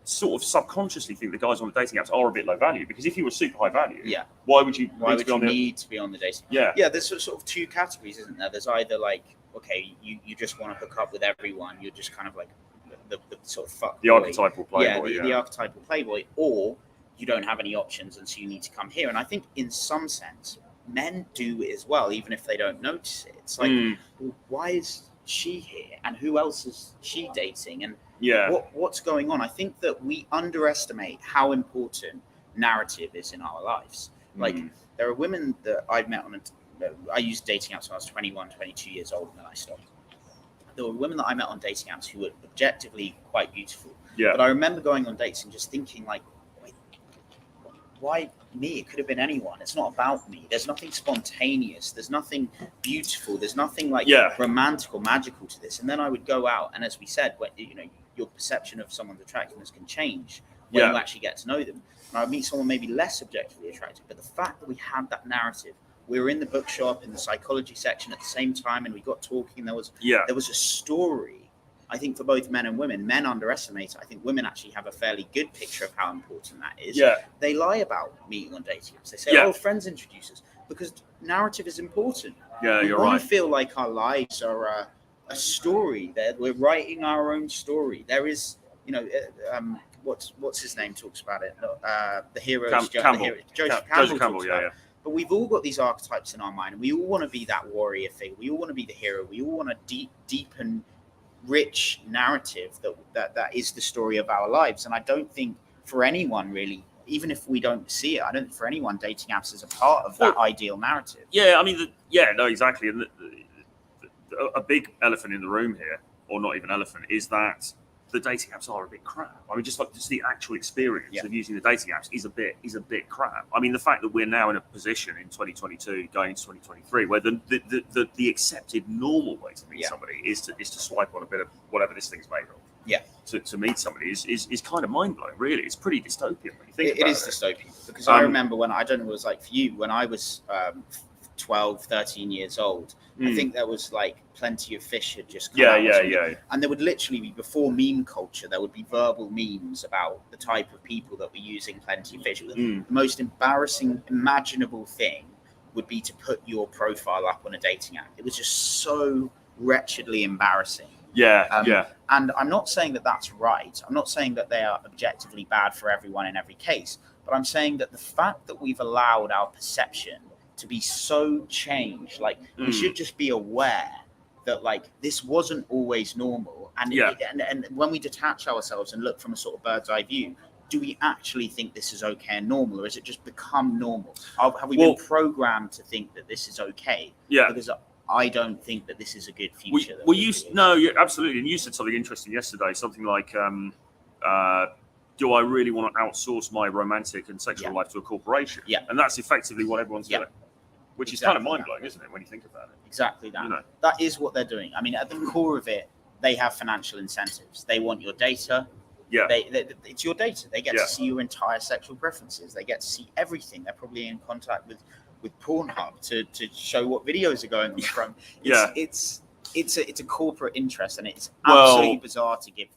sort of subconsciously think the guys on the dating apps are a bit low value, because if you were super high value, why would you need to be on the dating? There's sort of two categories, isn't there? There's either okay, you just want to hook up with everyone, you're just kind of like the sort of fuck the boy. Archetypal playboy, the archetypal playboy, or you don't have any options and so you need to come here. And I think in some sense men do it as well, even if they don't notice it. It's like, well, why is she here, and who else is she dating, and what's going on? I think that we underestimate how important narrative is in our lives. There are women that I've met I used dating apps when I was 21, 22 years old, and then I stopped. There were women that I met on dating apps who were objectively quite beautiful. But I remember going on dates and just thinking, wait, why me? It could have been anyone. It's not about me. There's nothing spontaneous. There's nothing beautiful. There's nothing romantic or magical to this. And then I would go out, and as we said, your perception of someone's attractiveness can change when you actually get to know them. And I would meet someone maybe less objectively attractive, but the fact that we had that narrative we were in the bookshop in the psychology section at the same time, and we got talking. There was a story. I think for both men and women, men underestimate it. I think women actually have a fairly good picture of how important that is. Yeah. They lie about meeting on dating apps. They say, "Oh, friends introduce us," because narrative is important. Yeah, you're right. right. We feel like our lives are a story. That we're writing our own story. There is, what's his name talks about it. The hero, Joseph Campbell. Yeah. But we've all got these archetypes in our mind, and we all want to be that warrior figure. We all want to be the hero. We all want a deep and rich narrative that is the story of our lives. And I don't think for anyone really, even if we don't see it, I don't think for anyone dating apps is a part of that ideal narrative. Yeah, I mean, exactly. And a big elephant in the room here, or not even elephant, is that the dating apps are a bit crap. I mean, just the actual experience of using the dating apps is a bit crap. I mean, the fact that we're now in a position in 2022 going into 2023 where the accepted normal way to meet somebody is to swipe on a bit of whatever this thing's made of. Yeah. To meet somebody is kind of mind blowing. Really, it's pretty dystopian when you think about it. It is dystopian because I remember when I don't know what it was like for you when I was 12, 13 years old. I think there was like Plenty of Fish had just come out. And there would literally be, before meme culture, there would be verbal memes about the type of people that were using Plenty of Fish. The most embarrassing imaginable thing would be to put your profile up on a dating app. It was just so wretchedly embarrassing. And I'm not saying that that's right. I'm not saying that they are objectively bad for everyone in every case. But I'm saying that the fact that we've allowed our perception to be so changed, like we should just be aware that like this wasn't always normal, and and when we detach ourselves and look from a sort of bird's eye view, do we actually think this is okay and normal, or is it just become normal? Have we been programmed to think that this is okay? Because I don't think that this is a good future. You're absolutely. And you said something interesting yesterday, something like, do I really want to outsource my romantic and sexual life to a corporation? And that's effectively what everyone's doing. Which is kind of mind-blowing, isn't it, when you think about it? Exactly that. That is what they're doing. I mean, at the core of it, they have financial incentives. They want your data. It's your data. They get to see your entire sexual preferences. They get to see everything. They're probably in contact with Pornhub to show what videos are going on from. It's a corporate interest, and it's absolutely bizarre to give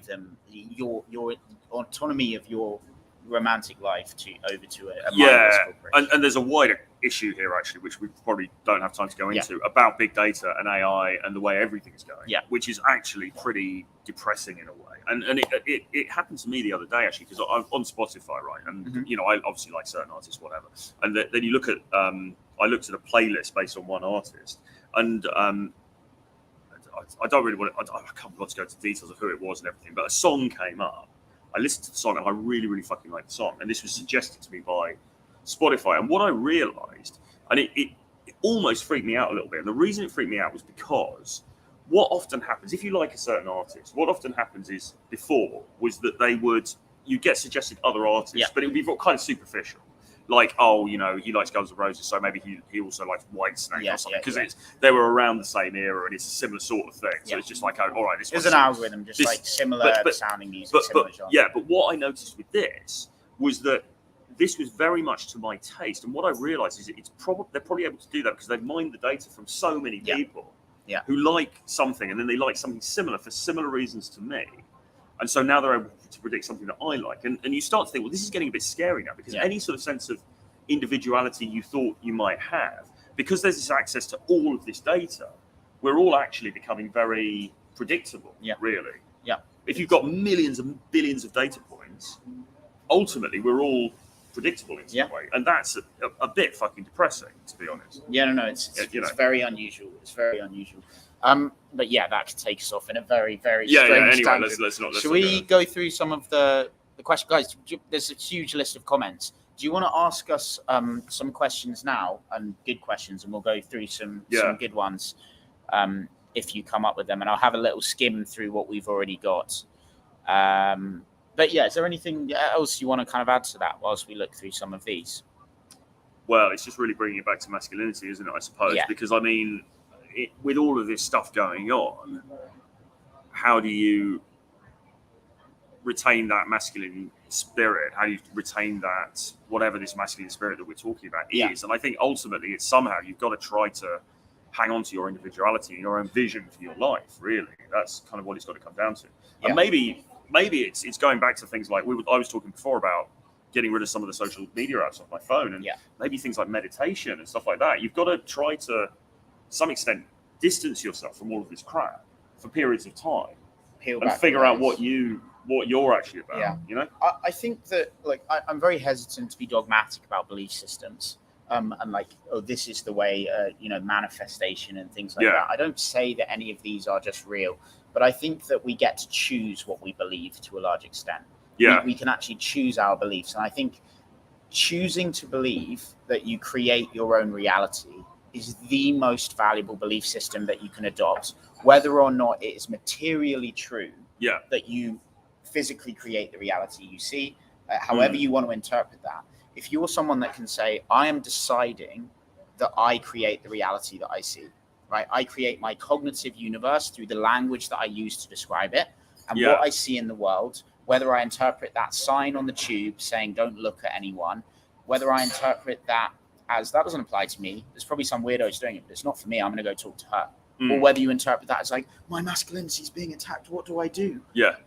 them your autonomy of your romantic life over to a mindless corporation. And there's a wider issue here actually, which we probably don't have time to go into, about big data and AI and the way everything's going, which is actually pretty depressing in a way. And it happened to me the other day actually, because I'm on Spotify, right? And I obviously like certain artists, whatever. And then you look at I looked at a playlist based on one artist, and I don't really want to. I can't bother to go into details of who it was and everything, but a song came up. I listened to the song and I really, really fucking liked the song. And this was suggested to me by Spotify. And what I realized, and it almost freaked me out a little bit. And the reason it freaked me out was because what often happens, if you like a certain artist, what often happens is before was that you get suggested other artists, but it would be kind of superficial. Like, he likes Guns N' Roses, so maybe he also likes Whitesnake or something, because they were around the same era and it's a similar sort of thing. So it's just like, all right, this is an algorithm, like similar sounding music, similar genre. But what I noticed with this was that this was very much to my taste, and what I realized is they're probably able to do that because they've mined the data from so many people who like something, and then they like something similar for similar reasons to me. And so now they're able to predict something that I like. And you start to think, well, this is getting a bit scary now, because any sort of sense of individuality you thought you might have, because there's this access to all of this data, we're all actually becoming very predictable, really. If you've got millions and billions of data points, ultimately we're all predictable in some way. And that's a bit fucking depressing, to be honest. It's very unusual. It's very unusual. But that could take us off in a very, very strange anyway, let's not. Shall we go through some of the questions? Guys, there's a huge list of comments. Do you want to ask us some questions now, and good questions, and we'll go through some good ones if you come up with them, and I'll have a little skim through what we've already got. But is there anything else you want to kind of add to that whilst we look through some of these? Well, it's just really bringing it back to masculinity, isn't it, I suppose? Because, I mean, with all of this stuff going on, how do you retain that masculine spirit, how you retain that, whatever this masculine spirit that we're talking about is. And I think ultimately it's somehow you've got to try to hang on to your individuality and your own vision for your life, really. That's kind of what it's got to come down to. And maybe it's going back to things like I was talking before about getting rid of some of the social media apps off my phone, and maybe things like meditation and stuff like that. You've got to try to some extent distance yourself from all of this crap for periods of time and figure out what you're actually about. You know, I think that I'm very hesitant to be dogmatic about belief systems, and like, oh, this is the way, manifestation and things like that. I don't say that any of these are just real, but I think that we get to choose what we believe to a large extent. We can actually choose our beliefs, and I think choosing to believe that you create your own reality is the most valuable belief system that you can adopt, whether or not it is materially true that you physically create the reality you see, however you want to interpret that. If you're someone that can say, I am deciding that I create the reality that I see, right? I create my cognitive universe through the language that I use to describe it, and what I see in the world, whether I interpret that sign on the tube saying don't look at anyone, whether I interpret that as that doesn't apply to me, there's probably some weirdos doing it, but it's not for me, I'm going to go talk to her. Or whether you interpret that as like, my masculinity is being attacked, what do I do?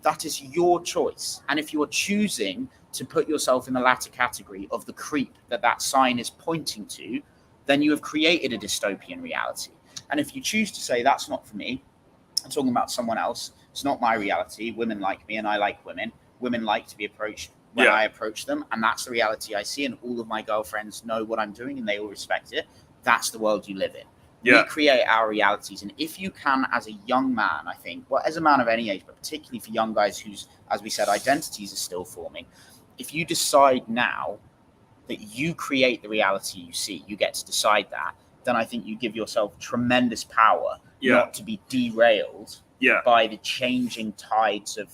That is your choice. And if you're choosing to put yourself in the latter category of the creep that sign is pointing to, then you have created a dystopian reality. And if you choose to say, that's not for me, I'm talking about someone else, it's not my reality, women like me and I like women, women like to be approached when I approach them, and that's the reality I see, and all of my girlfriends know what I'm doing and they all respect it, that's the world you live in. We create our realities, and if you can, as a young man, I think, well, as a man of any age, but particularly for young guys whose, as we said, identities are still forming, if you decide now that you create the reality you see, you get to decide that, then I think you give yourself tremendous power not to be derailed by the changing tides of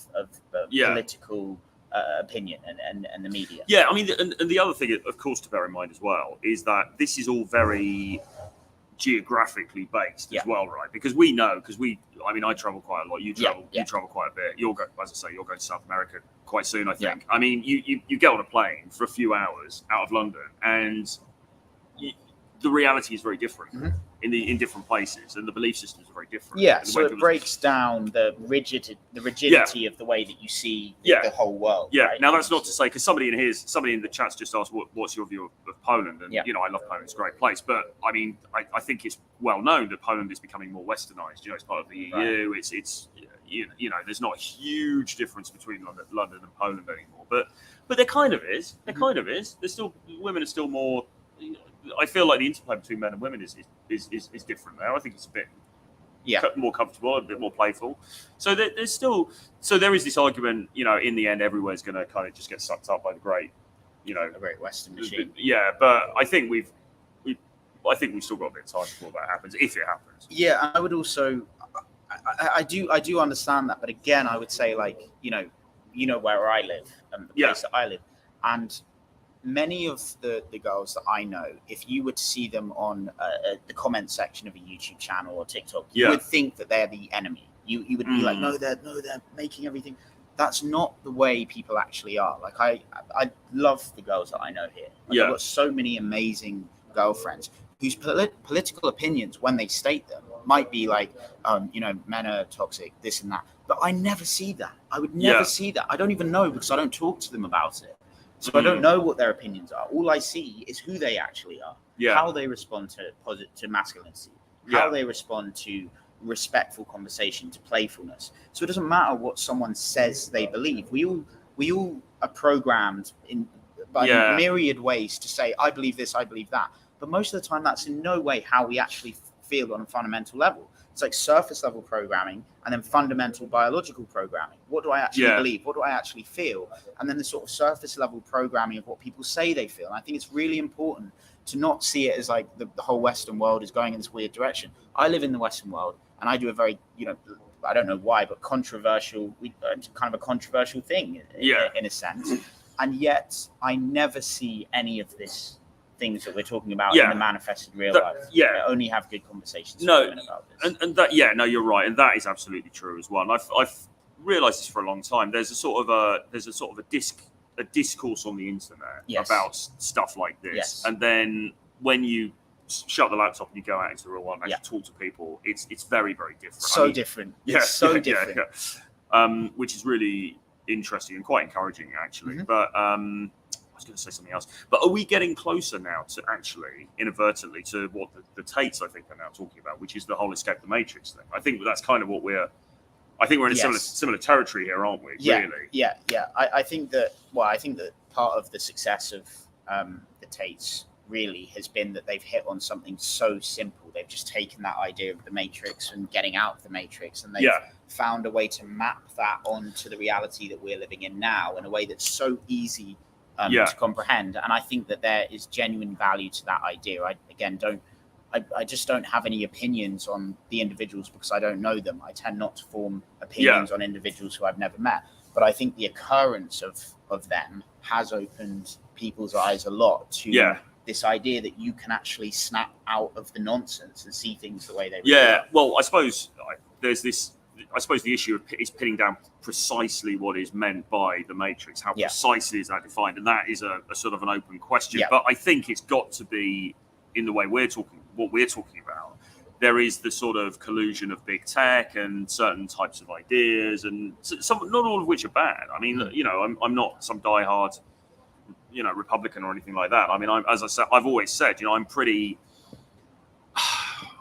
political opinion and the media. I mean, and the other thing, of course, to bear in mind as well, is that this is all very geographically based as well, right? Because we know, I travel quite a lot. You travel quite a bit. You're going to South America quite soon, I think. I mean, you get on a plane for a few hours out of London, and the reality is very different in different places, and the belief systems are very different. So it breaks down the rigidity of the way that you see the whole world. Right? Now that's not to say, because somebody in the chat's just asked, what's your view of Poland? And I love Poland; it's a great place. But I mean, I think it's well known that Poland is becoming more westernized. It's part of the EU. Right. It's there's not a huge difference between London and Poland anymore. But there kind of is. There kind of is. There's still, women are still more. I feel like the interplay between men and women is different now. I think it's a bit more comfortable, a bit more playful. So there is this argument, in the end, everywhere's going to kind of just get sucked up by the great, a great Western machine. But I think we've still got a bit of time before that happens, if it happens. Yeah, I would also, I do understand that, but again, I would say, like, where I live, the place that I live, and many of the girls that I know, if you were to see them on the comment section of a YouTube channel or TikTok, you would think that they're the enemy. You would be like, no, they're making everything. That's not the way people actually are. Like, I love the girls that I know here. I've got so many amazing girlfriends whose political opinions, when they state them, might be like, men are toxic, this and that. But I never see that. I would never see that. I don't even know, because I don't talk to them about it. So I don't know what their opinions are. All I see is who they actually are, how they respond to masculinity, how they respond to respectful conversation, to playfulness. So it doesn't matter what someone says they believe. We all are programmed by myriad ways to say, I believe this, I believe that. But most of the time, that's in no way how we actually feel on a fundamental level. It's like surface level programming and then fundamental biological programming. What do I actually believe? What do I actually feel? And then the sort of surface level programming of what people say they feel. And I think it's really important to not see it as like the whole Western world is going in this weird direction. I live in the Western world, and I do a very, I don't know why, but controversial thing in a sense. And yet I never see any of this things that we're talking about in the manifested real life. I only have good conversations with women about this. And that, you're right, and that is absolutely true as well. And I've realised this for a long time. There's a sort of a discourse on the internet about stuff like this, and then when you shut the laptop and you go out into the real world and actually talk to people, it's very, very different. So different. It's so different. Which is really interesting and quite encouraging, actually. But I was going to say something else. But are we getting closer now to actually, inadvertently, to what the Tates, I think, are now talking about, which is the whole escape the matrix thing? I think that's kind of what we're in a similar territory here, aren't we? Really? Yeah. I think that part of the success of the Tates really has been that they've hit on something so simple. They've just taken that idea of the matrix and getting out of the matrix, and they've found a way to map that onto the reality that we're living in now in a way that's so easy to comprehend. And I think that there is genuine value to that idea. I just don't have any opinions on the individuals because I don't know them. I tend not to form opinions on individuals who I've never met. But I think the occurrence of them has opened people's eyes a lot to this idea that you can actually snap out of the nonsense and see things the way they really are. Well, I suppose there's this. I suppose the issue is pinning down precisely what is meant by the matrix. How precisely is that defined? And that is a sort of an open question. But I think it's got to be in the way what we're talking about. There is the sort of collusion of big tech and certain types of ideas, and some, not all of which are bad. I mean, I'm not some diehard, Republican or anything like that. I mean, as I said, I've always said, I'm pretty.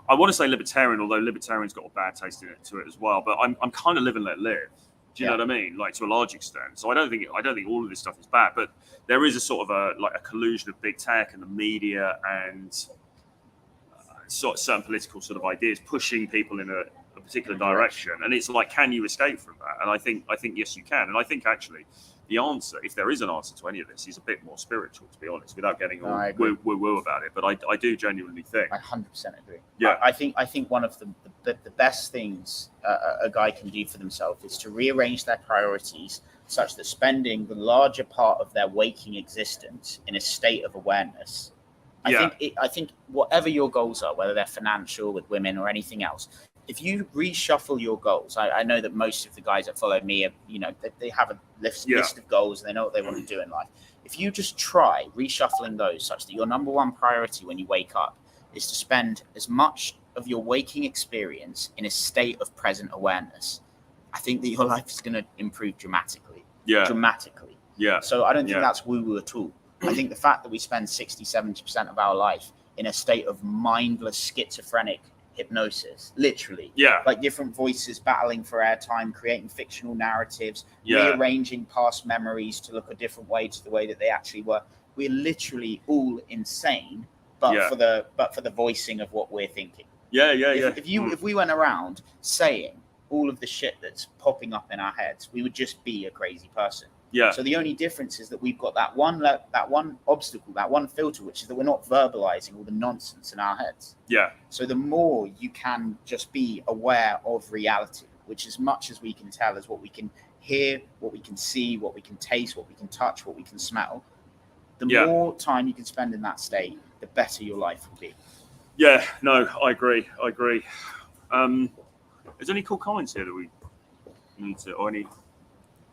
I want to say libertarian, although libertarian's got a bad taste in it to it as well. But I'm kind of live and let live. Do you know what I mean? Like, to a large extent. So I don't think all of this stuff is bad, but there is a sort of a collusion of big tech and the media and certain political sort of ideas pushing people in a particular direction. And it's like, can you escape from that? And I think yes, you can. And I think actually the answer, if there is an answer to any of this, is a bit more spiritual, to be honest, without getting all woo about it. But I do genuinely think. I 100% agree. Yeah. I think one of the best things a guy can do for themselves is to rearrange their priorities such that spending the larger part of their waking existence in a state of awareness. I think whatever your goals are, whether they're financial, with women, or anything else, if you reshuffle your goals, I know that most of the guys that follow me, they have a list of goals and they know what they want to do in life. If you just try reshuffling those such that your number one priority when you wake up is to spend as much of your waking experience in a state of present awareness, I think that your life is going to improve dramatically. Dramatically. Yeah. So I don't think that's woo-woo at all. I think the fact that we spend 60-70% of our life in a state of mindless schizophrenic hypnosis, literally, like different voices battling for airtime, creating fictional narratives, rearranging past memories to look a different way to the way that they actually were. We're literally all insane, but for the voicing of what we're thinking. If we went around saying all of the shit that's popping up in our heads, we would just be a crazy person. So the only difference is that we've got that one obstacle, that one filter, which is that we're not verbalizing all the nonsense in our heads. So the more you can just be aware of reality, which as much as we can tell is what we can hear, what we can see, what we can taste, what we can touch, what we can smell, the more time you can spend in that state, the better your life will be. I agree. Is there any cool comments here that we need to, or any?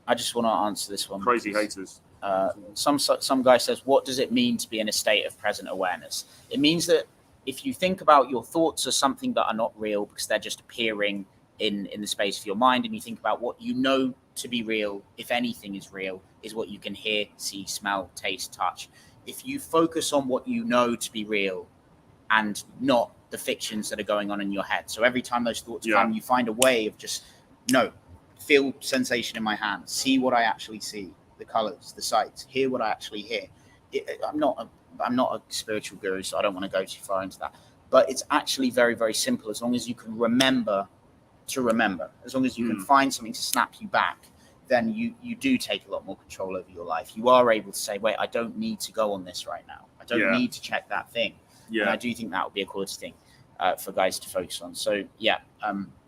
I just want to answer this one. Crazy haters. Some guy says, what does it mean to be in a state of present awareness? It means that if you think about your thoughts as something that are not real because they're just appearing in the space of your mind, and you think about what you know to be real, if anything is real, is what you can hear, see, smell, taste, touch. If you focus on what you know to be real and not the fictions that are going on in your head. So every time those thoughts come, you find a way of just, feel sensation in my hand, see what I actually see, the colors, the sights, hear what I actually hear. I'm not a spiritual guru, so I don't want to go too far into that. But it's actually very, very simple. As long as you can remember to remember, as long as you can find something to snap you back, then you do take a lot more control over your life. You are able to say, wait, I don't need to go on this right now. I don't need to check that thing. And I do think that would be a quality thing for guys to focus on. So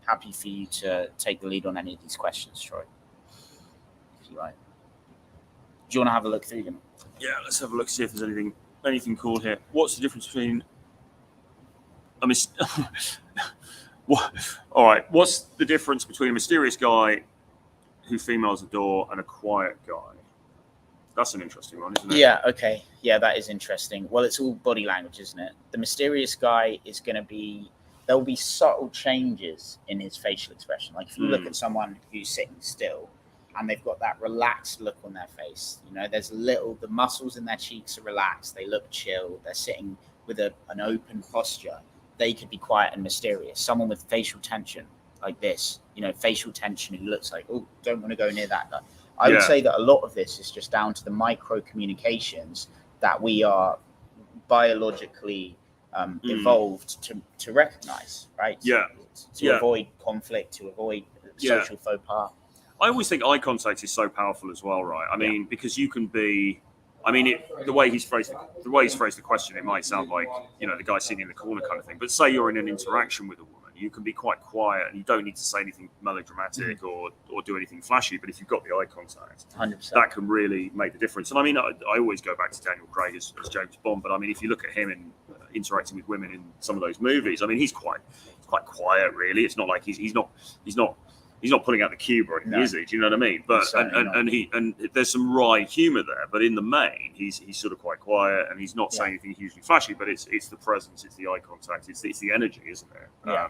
happy for you to take the lead on any of these questions, Troy, if you like. Do you want to have a look through them? Yeah, let's have a look, see if there's anything cool here. What's the difference between all right, what's the difference between a mysterious guy who females adore, and a quiet guy. That's an interesting one, isn't it? Yeah, okay. Yeah, that is interesting. Well, it's all body language, isn't it? The mysterious guy is going to be, there'll be subtle changes in his facial expression. Like if you look at someone who's sitting still and they've got that relaxed look on their face, you know, there's the muscles in their cheeks are relaxed. They look chill. They're sitting with an open posture. They could be quiet and mysterious. Someone with facial tension like this, you know, facial tension who looks like, oh, don't want to go near that guy. I would say that a lot of this is just down to the micro communications that we are biologically evolved to recognize, right? Yeah. To avoid conflict, to avoid social faux pas. I always think eye contact is so powerful as well, right? I mean, because you can be, I mean, the way he's phrased the question, it might sound like, you know, the guy sitting in the corner kind of thing. But say you're in an interaction with a woman, you can be quite quiet and you don't need to say anything melodramatic or do anything flashy. But if you've got the eye contact, 100%. that can really make the difference. And I mean, I always go back to Daniel Craig as James Bond. But I mean, if you look at him in interacting with women in some of those movies, I mean, he's quite quiet, really. It's not like he's not pulling out the cube or anything, is he? Do you know what I mean? But and there's some wry humour there, but in the main, he's sort of quite quiet and he's not saying anything hugely flashy. But it's the presence, it's the eye contact, it's the energy, isn't it? Yeah.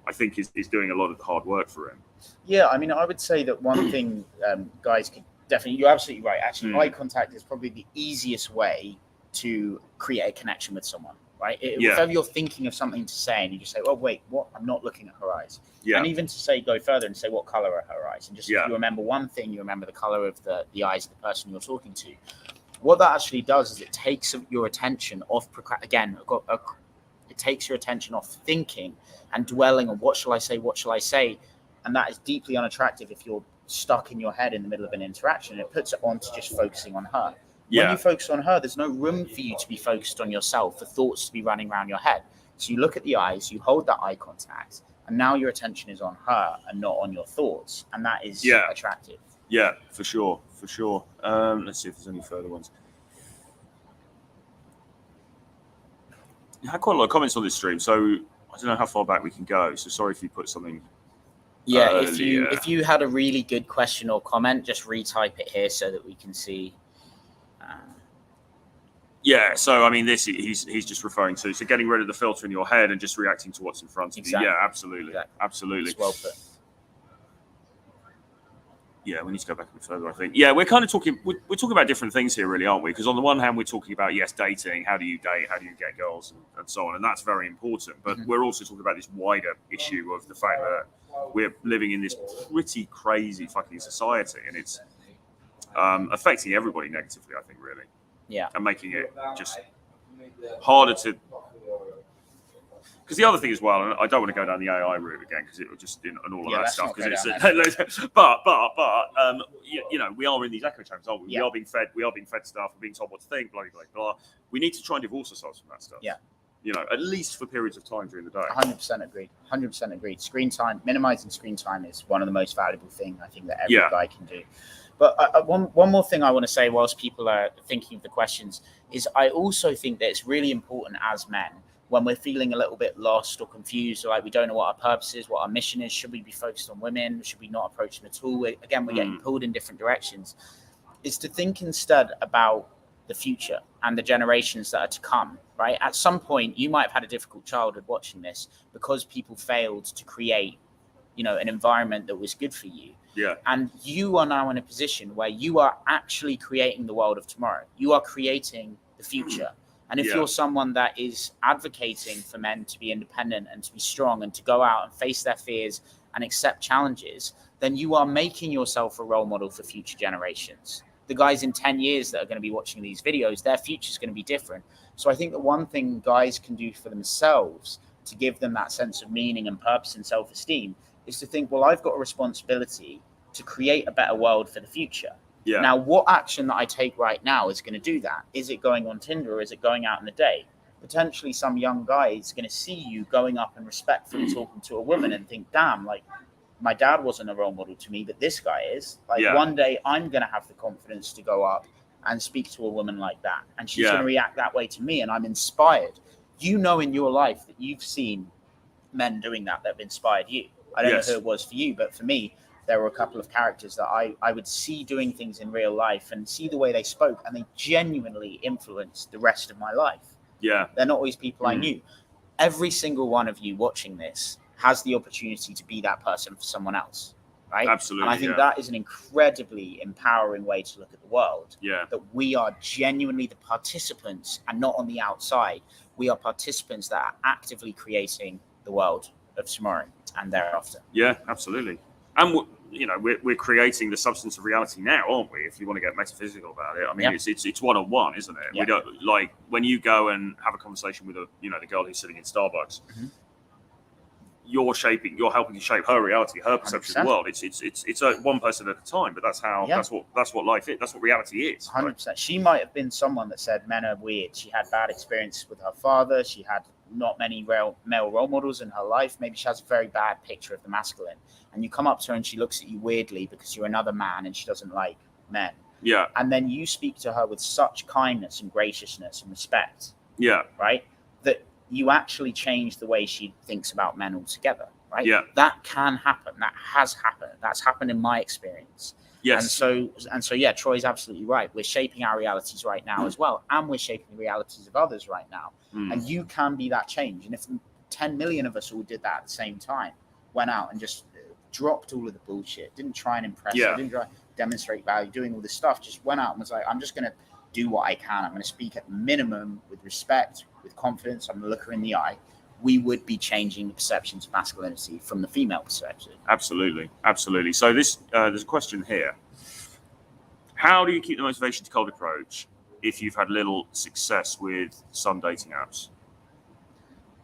I think is doing a lot of the hard work for him. Yeah, I mean, I would say that one thing guys could definitely, you're absolutely right. Actually, eye contact is probably the easiest way to create a connection with someone. Right? If you're thinking of something to say and you just say, oh, wait, what? I'm not looking at her eyes. Yeah. And even to say, go further and say, what color are her eyes? And just if you remember one thing, you remember the color of the eyes of the person you're talking to. What that actually does is it takes your attention off, it takes your attention off thinking and dwelling on what shall I say? And that is deeply unattractive if you're stuck in your head in the middle of an interaction. It puts it on to just focusing on her. When you focus on her, there's no room for you to be focused on yourself, for thoughts to be running around your head. So you look at the eyes, you hold that eye contact, and now your attention is on her and not on your thoughts. And that is attractive. Yeah, for sure. Let's see if there's any further ones. You had quite a lot of comments on this stream, so I don't know how far back we can go. So sorry if you put something. Yeah, if you had a really good question or comment, just retype it here so that we can see. So I mean, he's just referring to getting rid of the filter in your head and just reacting to what's in front of you. Yeah, absolutely. It's well put. Yeah, we need to go back a bit further, I think. Yeah, we're kind of talking. We're talking about different things here, really, aren't we? Because on the one hand, we're talking about dating. How do you date? How do you get girls, and so on, and that's very important. But we're also talking about this wider issue of the fact that we're living in this pretty crazy fucking society, and it's affecting everybody negatively, I think, really. Yeah. And making it just harder to. Because the other thing as well, and I don't want to go down the AI route again because it will just and all of that stuff. Because but you know, we are in these echo chambers, aren't we? Yeah. We are being fed stuff. We're being told what to think. Blah blah blah. We need to try and divorce ourselves from that stuff. Yeah. You know, at least for periods of time during the day. 100% agreed. 100% agreed. Screen time, minimizing screen time is one of the most valuable things I think that every guy can do. But one more thing I want to say whilst people are thinking of the questions is I also think that it's really important as men when we're feeling a little bit lost or confused or like we don't know what our purpose is, what our mission is. Should we be focused on women? Should we not approach them at all? Again, we're getting pulled in different directions. Is to think instead about the future and the generations that are to come, right? At some point, you might have had a difficult childhood watching this because people failed to create, an environment that was good for you. Yeah. And you are now in a position where you are actually creating the world of tomorrow. You are creating the future. And if you're someone that is advocating for men to be independent and to be strong and to go out and face their fears and accept challenges, then you are making yourself a role model for future generations. The guys in 10 years that are going to be watching these videos, their future is going to be different. So I think that one thing guys can do for themselves to give them that sense of meaning and purpose and self-esteem is to think, well, I've got a responsibility to create a better world for the future. Yeah. Now, what action that I take right now is going to do that? Is it going on Tinder or is it going out in the day? Potentially some young guy is going to see you going up and respectfully talking to a woman and think, damn, like my dad wasn't a role model to me, but this guy is. One day I'm going to have the confidence to go up and speak to a woman like that. And she's going to react that way to me. And I'm inspired. You know, in your life that you've seen men doing that have inspired you. I don't know who it was for you, but for me, there were a couple of characters that I would see doing things in real life and see the way they spoke, and they genuinely influenced the rest of my life. Yeah. They're not always people I knew. Every single one of you watching this has the opportunity to be that person for someone else, right? Absolutely. And I think that is an incredibly empowering way to look at the world. Yeah. That we are genuinely the participants and not on the outside. We are participants that are actively creating the world of tomorrow and thereafter. Yeah, absolutely. And we're creating the substance of reality now, aren't we? If you want to get metaphysical about it, I mean, it's one-on-one, isn't it? Yeah. We don't, like, when you go and have a conversation with the girl who's sitting in Starbucks, you're helping to shape her reality, her perception 100%. of the world. It's one person at a time, but that's what life is. That's what reality is. 100%. Right? She might have been someone that said men are weird. She had bad experiences with her father. She had not many male role models in her life. Maybe she has a very bad picture of the masculine. And you come up to her and she looks at you weirdly because you're another man and she doesn't like men. Yeah. And then you speak to her with such kindness and graciousness and respect. Yeah. Right? That you actually change the way she thinks about men altogether. Right? Yeah. That can happen. That has happened. That's happened in my experience. Yes. And so, yeah, Troy's absolutely right. We're shaping our realities right now as well. And we're shaping the realities of others right now. And you can be that change. And if 10 million of us all did that at the same time, went out and just dropped all of the bullshit, didn't try and impress, didn't try to demonstrate value, doing all this stuff, just went out and was like, I'm just going to do what I can. I'm going to speak at minimum with respect, with confidence. I'm going to look her in the eye. We would be changing the perceptions of masculinity from the female perspective. Absolutely. Absolutely. So there's a question here. How do you keep the motivation to cold approach if you've had little success with some dating apps?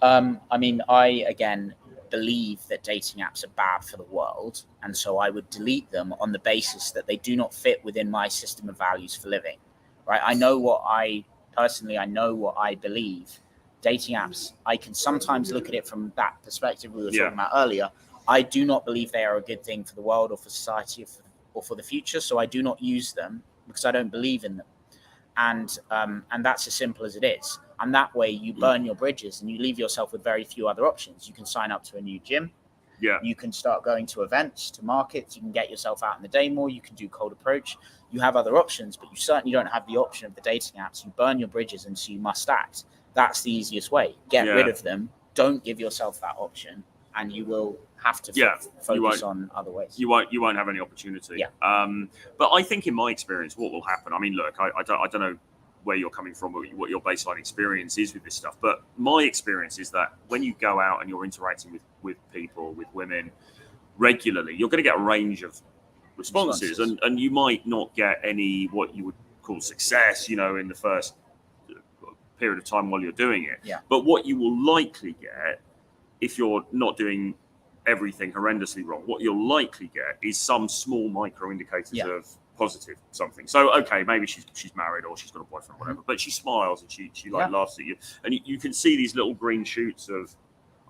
I mean, I, again, believe that dating apps are bad for the world. And so I would delete them on the basis that they do not fit within my system of values for living, right? I know what I believe. Dating apps, I can sometimes look at it from that perspective we were talking about earlier. I do not believe they are a good thing for the world or for society or for the future. So I do not use them because I don't believe in them. And that's as simple as it is. And that way you burn your bridges and you leave yourself with very few other options. You can sign up to a new gym. Yeah. You can start going to events, to markets. You can get yourself out in the day more. You can do cold approach. You have other options, but you certainly don't have the option of the dating apps. You burn your bridges and so you must act. That's the easiest way. Get rid of them. Don't give yourself that option, and you will have to focus on other ways. You won't have any opportunity. Yeah. But I think in my experience, what will happen? I mean, look, I don't know where you're coming from, or what your baseline experience is with this stuff. But my experience is that when you go out and you're interacting with people, with women regularly, you're going to get a range of responses. And you might not get any what you would call success, in the first period of time while you're doing it. Yeah. But what you will likely get, if you're not doing everything horrendously wrong, what you'll likely get is some small micro indicators of positive something. So, okay, maybe she's married or she's got a boyfriend or whatever, but she smiles and she laughs at you. And you can see these little green shoots of,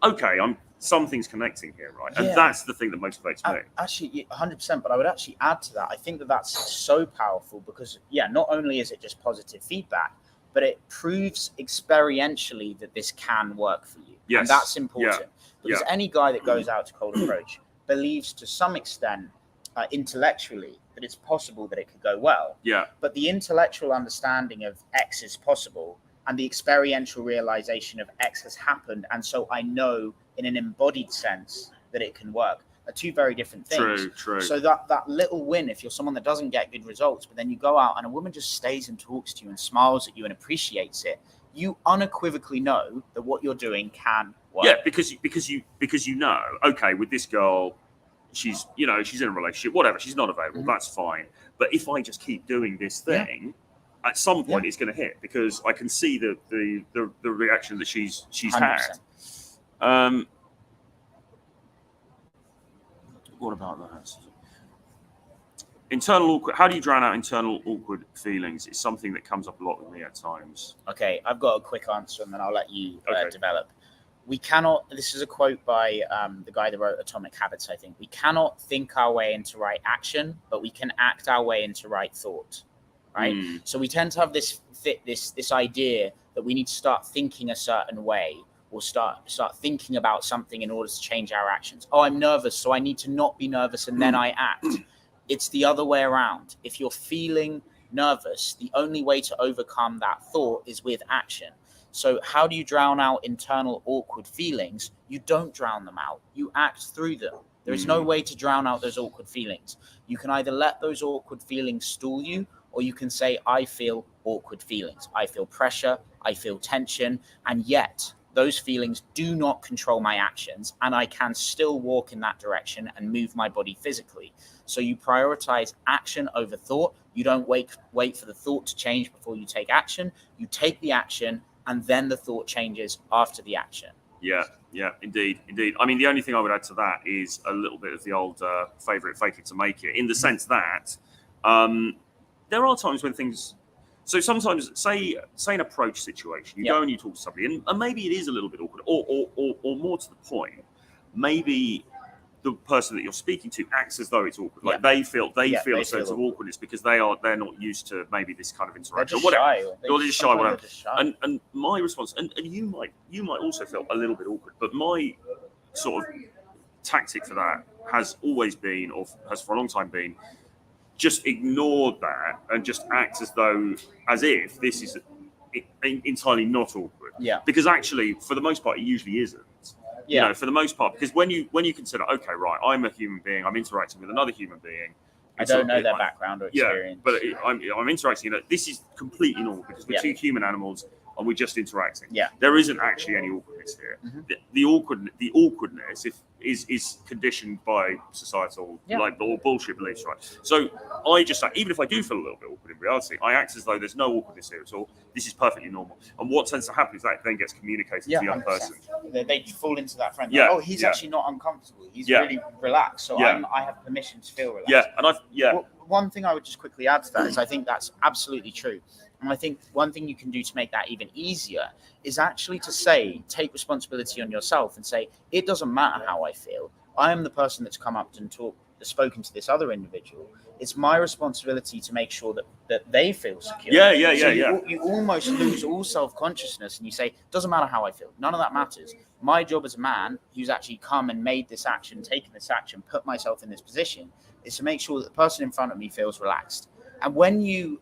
okay, something's connecting here, right? And that's the thing that motivates me. Actually, 100%, but I would actually add to that. I think that that's so powerful because, not only is it just positive feedback, but it proves experientially that this can work for you. Yes. And that's important because any guy that goes out to cold approach believes to some extent intellectually that it's possible that it could go well. Yeah. But the intellectual understanding of X is possible and the experiential realization of X has happened. And so I know in an embodied sense that it can work. Are two very different things. True. So that little win, if you're someone that doesn't get good results, but then you go out and a woman just stays and talks to you and smiles at you and appreciates it, you unequivocally know that what you're doing can work. Yeah, because you know, okay, with this girl, she's in a relationship, whatever, she's not available, that's fine. But if I just keep doing this thing, at some point it's going to hit because I can see the reaction that she's 100%. had. What about that? Internal awkward. How do you drown out internal awkward feelings? It's something that comes up a lot with me at times. Okay, I've got a quick answer and then I'll let you develop. We cannot, this is a quote by the guy that wrote Atomic Habits, I think. We cannot think our way into right action, but we can act our way into right thought, right? So we tend to have this idea that we need to start thinking a certain way or start thinking about something in order to change our actions. Oh, I'm nervous, so I need to not be nervous and then I act. It's the other way around. If you're feeling nervous, the only way to overcome that thought is with action. So how do you drown out internal awkward feelings? You don't drown them out. You act through them. There is no way to drown out those awkward feelings. You can either let those awkward feelings stall you, or you can say, I feel awkward feelings. I feel pressure. I feel tension. And yet those feelings do not control my actions, and I can still walk in that direction and move my body physically. So you prioritize action over thought. You don't wait for the thought to change before you take action. You take the action, and then the thought changes after the action. Yeah, indeed. I mean, the only thing I would add to that is a little bit of the old favourite fake it to make it, in the sense that there are times when things... So sometimes, say an approach situation, you go and you talk to somebody, and maybe it is a little bit awkward, or more to the point, maybe the person that you're speaking to acts as though it's awkward. Like they feel a sense of awkwardness because they're not used to maybe this kind of interaction. They're just shy, whatever. And my response, and you might also feel a little bit awkward, but my sort of tactic for that has always been, or has for a long time been, just ignore that and just act as if this is entirely not awkward. Yeah. Because actually, for the most part, it usually isn't. Yeah. You know, for the most part, because when you consider, okay, right, I'm a human being, I'm interacting with another human being. I don't know their background or experience. Yeah, but I'm interacting. This is completely normal because we're two human animals and we're just interacting. Yeah. There isn't actually any awkwardness here. Mm-hmm. The awkwardness is conditioned by societal or bullshit beliefs, right? So I just, even if I do feel a little bit awkward in reality, I act as though there's no awkwardness here at all. This is perfectly normal. And what tends to happen is that then gets communicated to the young person. They fall into that frame. Yeah. Like, oh, he's actually not uncomfortable. He's really relaxed. So I have permission to feel relaxed. Yeah. And one thing I would just quickly add to that is I think that's absolutely true. And I think one thing you can do to make that even easier is actually to take responsibility on yourself and say, it doesn't matter how I feel. I am the person that's come up and spoken to this other individual. It's my responsibility to make sure that they feel secure. You almost lose all self-consciousness and you say, doesn't matter how I feel. None of that matters. My job as a man who's actually come and made this action, taken this action, put myself in this position, is to make sure that the person in front of me feels relaxed. And when you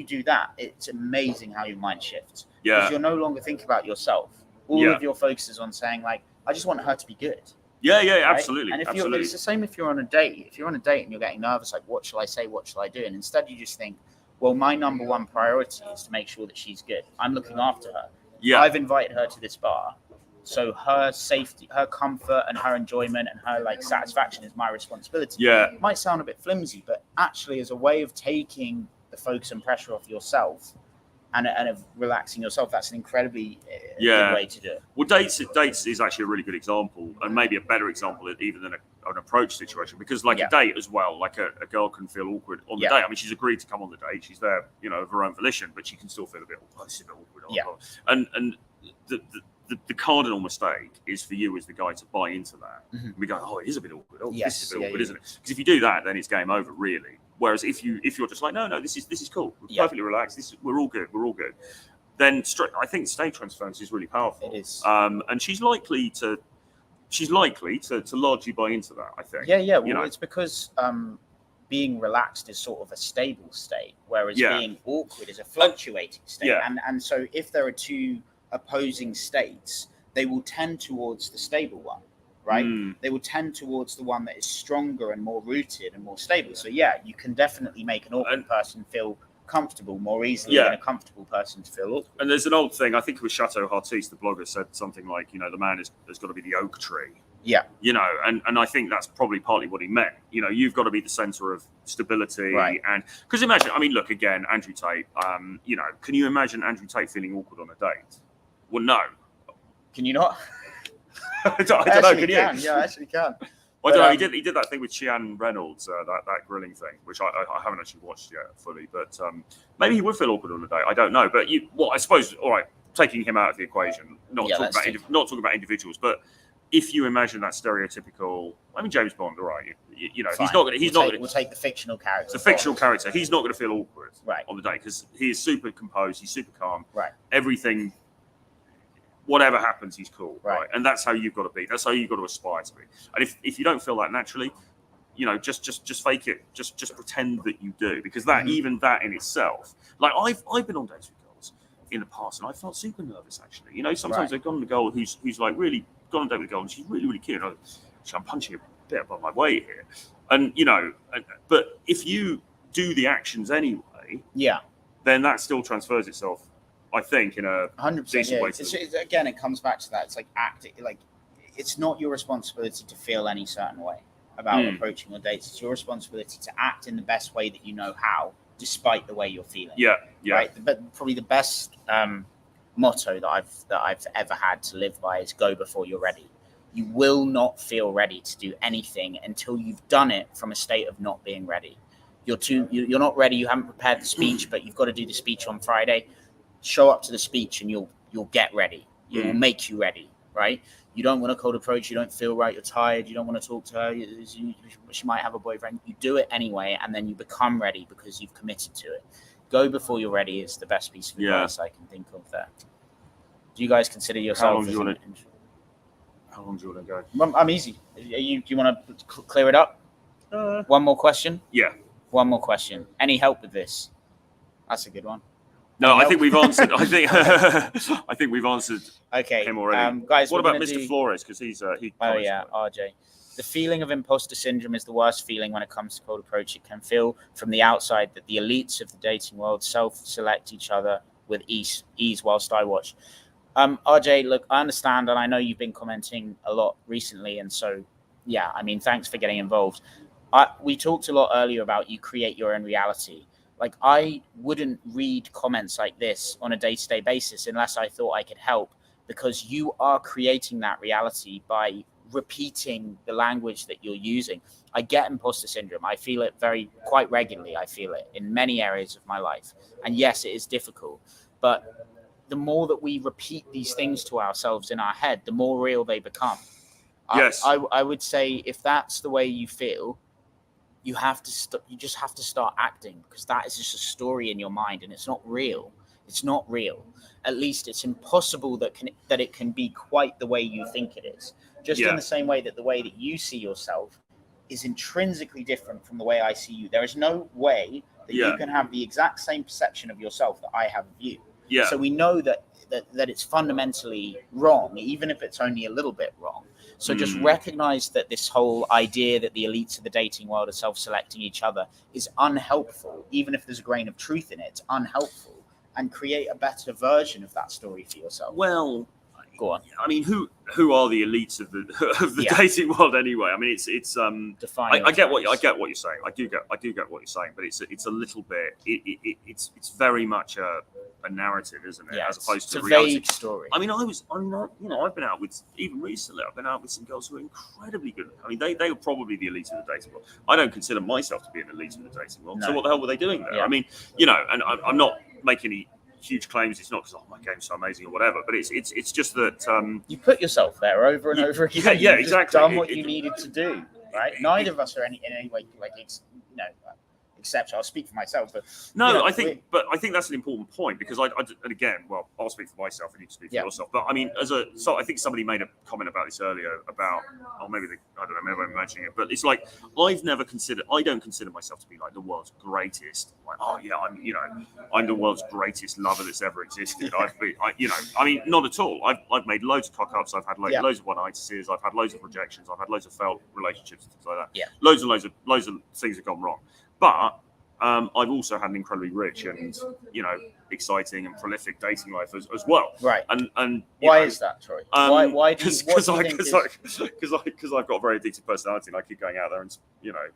do that, it's amazing how your mind shifts. Yeah. Because you're no longer thinking about yourself. All of your focus is on saying, like, I just want her to be good. Yeah, right? absolutely. And it's the same if you're on a date. If you're on a date and you're getting nervous, like, what shall I say? What shall I do? And instead you just think, well, my number one priority is to make sure that she's good. I'm looking after her. Yeah. I've invited her to this bar. So her safety, her comfort and her enjoyment and her satisfaction is my responsibility. Yeah. It might sound a bit flimsy, but actually as a way of taking the focus and pressure off yourself and of relaxing yourself, that's an incredibly good way to do it. Well, dates is actually a really good example, and maybe a better example even than an approach situation, because a date as well, like a girl can feel awkward on the date. I mean, she's agreed to come on the date, she's there, of her own volition, but she can still feel a bit awkward. And the cardinal mistake is for you as the guy to buy into that. Mm-hmm. We go, oh, it is a bit awkward. Oh, this is a bit awkward, isn't it? Because if you do that, then it's game over, really. Whereas if you're just like, no, this is cool. We're perfectly relaxed. We're all good. Then I think state transference is really powerful. It is. And she's likely to largely buy into that, I think. Yeah. Well, it's because being relaxed is sort of a stable state, whereas being awkward is a fluctuating state. Yeah. And so if there are two opposing states, they will tend towards the stable one, right? They will tend towards the one that is stronger and more rooted and more stable. So you can definitely make an awkward person feel comfortable more easily than a comfortable person to feel awkward. And there's an old thing, I think it was Chateau Hartis, the blogger, said something like, the man has got to be the oak tree. Yeah. And I think that's probably partly what he meant. You've got to be the center of stability. Right. And because imagine, I mean, look, again, Andrew Tate, can you imagine Andrew Tate feeling awkward on a date? Well, no. Can you not? I don't know. Can you? Yeah, I actually can. Well, I don't know. He did that thing with Chian Reynolds, that grilling thing, which I haven't actually watched yet fully. But maybe he would feel awkward on a date. I don't know. But I suppose, all right, taking him out of the equation, not talking about individuals, but if you imagine that stereotypical, I mean, James Bond, all right, We'll take the fictional character. The fictional character. He's not going to feel awkward on the date because he is super composed. He's super calm. Right. Everything. whatever happens, he's cool, Right. right? And that's how you've got to be. That's how you've got to aspire to be. And if you don't feel that naturally, you know, just fake it. Just pretend that you do, because that even that in itself, like I've been on dates with girls in the past, and I felt super nervous actually. You know, sometimes they've gone on a girl who's like really gone on a date with a girl, and she's really cute. I'm punching a bit above my weight here, and you know, but if you do the actions anyway, then that still transfers itself, I think, in a 100%. decent way. Again, it comes back to that. It's like acting. Like, it's not your responsibility to feel any certain way about approaching your dates. It's your responsibility to act in the best way that you know how, despite the way you're feeling. Yeah. Right. But probably the best motto that I've ever had to live by is go before you're ready. You will not feel ready to do anything until you've done it from a state of not being ready. You're not ready. You haven't prepared the speech, but you've got to do the speech on Friday. Show up to the speech and you'll get ready. It will make you ready, right? You don't want a cold approach. You don't feel right. You're tired. You don't want to talk to her. She might have a boyfriend. You do it anyway, and then you become ready because you've committed to it. Go before you're ready is the best piece of advice I can think of there. Do you guys consider yourself? How long do you want to go? Well, I'm easy. Do you want to clear it up? One more question? Yeah. One more question. Any help with this? That's a good one. No, I think we've answered. I think we've answered. Okay, him already. Guys, what about Mr. Flores? Because he. Oh yeah, RJ. The feeling of imposter syndrome is the worst feeling when it comes to cold approach. It can feel from the outside that the elites of the dating world self-select each other with ease whilst I watch. RJ, look, I understand, and I know you've been commenting a lot recently, and so yeah, I mean, thanks for getting involved. We talked a lot earlier about you create your own reality. Like, I wouldn't read comments like this on a day-to-day basis unless I thought I could help, because you are creating that reality by repeating the language that you're using. I get imposter syndrome. I feel it quite regularly. I feel it in many areas of my life. And yes, it is difficult. But the more that we repeat these things to ourselves in our head, the more real they become. Yes. I would say if that's the way you feel, you just have to start acting, because that is just a story in your mind and it's not real. It's not real. At least it's impossible that it can be quite the way you think it is. Just in the same way that the way that you see yourself is intrinsically different from the way I see you. There is no way that you can have the exact same perception of yourself that I have of you. Yeah. So we know that it's fundamentally wrong, even if it's only a little bit wrong. So just recognize that this whole idea that the elites of the dating world are self-selecting each other is unhelpful. Even if there's a grain of truth in it, it's unhelpful. And create a better version of that story for yourself. Well, go on. I mean, who are the elites of the dating world anyway? I mean, it's I get what you're saying. I do get what you're saying, but it's a little bit. It's very much a narrative, isn't it? As opposed to reality. Vague story. I mean, I've been out with, even recently, I've been out with some girls who are incredibly good. I mean, they were probably the elite of the dating world. I don't consider myself to be an elite of the dating world. No. So what the hell were they doing there? Yeah. I mean, and I'm not making any huge claims. It's not because my game's so amazing or whatever, but it's just that you put yourself there over and over again. Yeah, exactly. Done what you needed to do, right? Neither of us are in any way except I'll speak for myself, but no, I think that's an important point, because and again, well, I'll speak for myself and you can speak for yourself. But I mean, so I think somebody made a comment about this earlier about, or maybe I don't know, maybe I'm imagining it, but it's like I don't consider myself to be like the world's greatest. Like, I'm the world's greatest lover that's ever existed. I mean, not at all. I've made loads of cock ups. I've had loads of one-nights. I've had loads of rejections. I've had loads of failed relationships and things like that. Yeah. Loads of things have gone wrong. But I've also had an incredibly rich and exciting and prolific dating life as well. Right. And why is that, Troy? Why? Because I've got a very addictive personality and I keep going out there and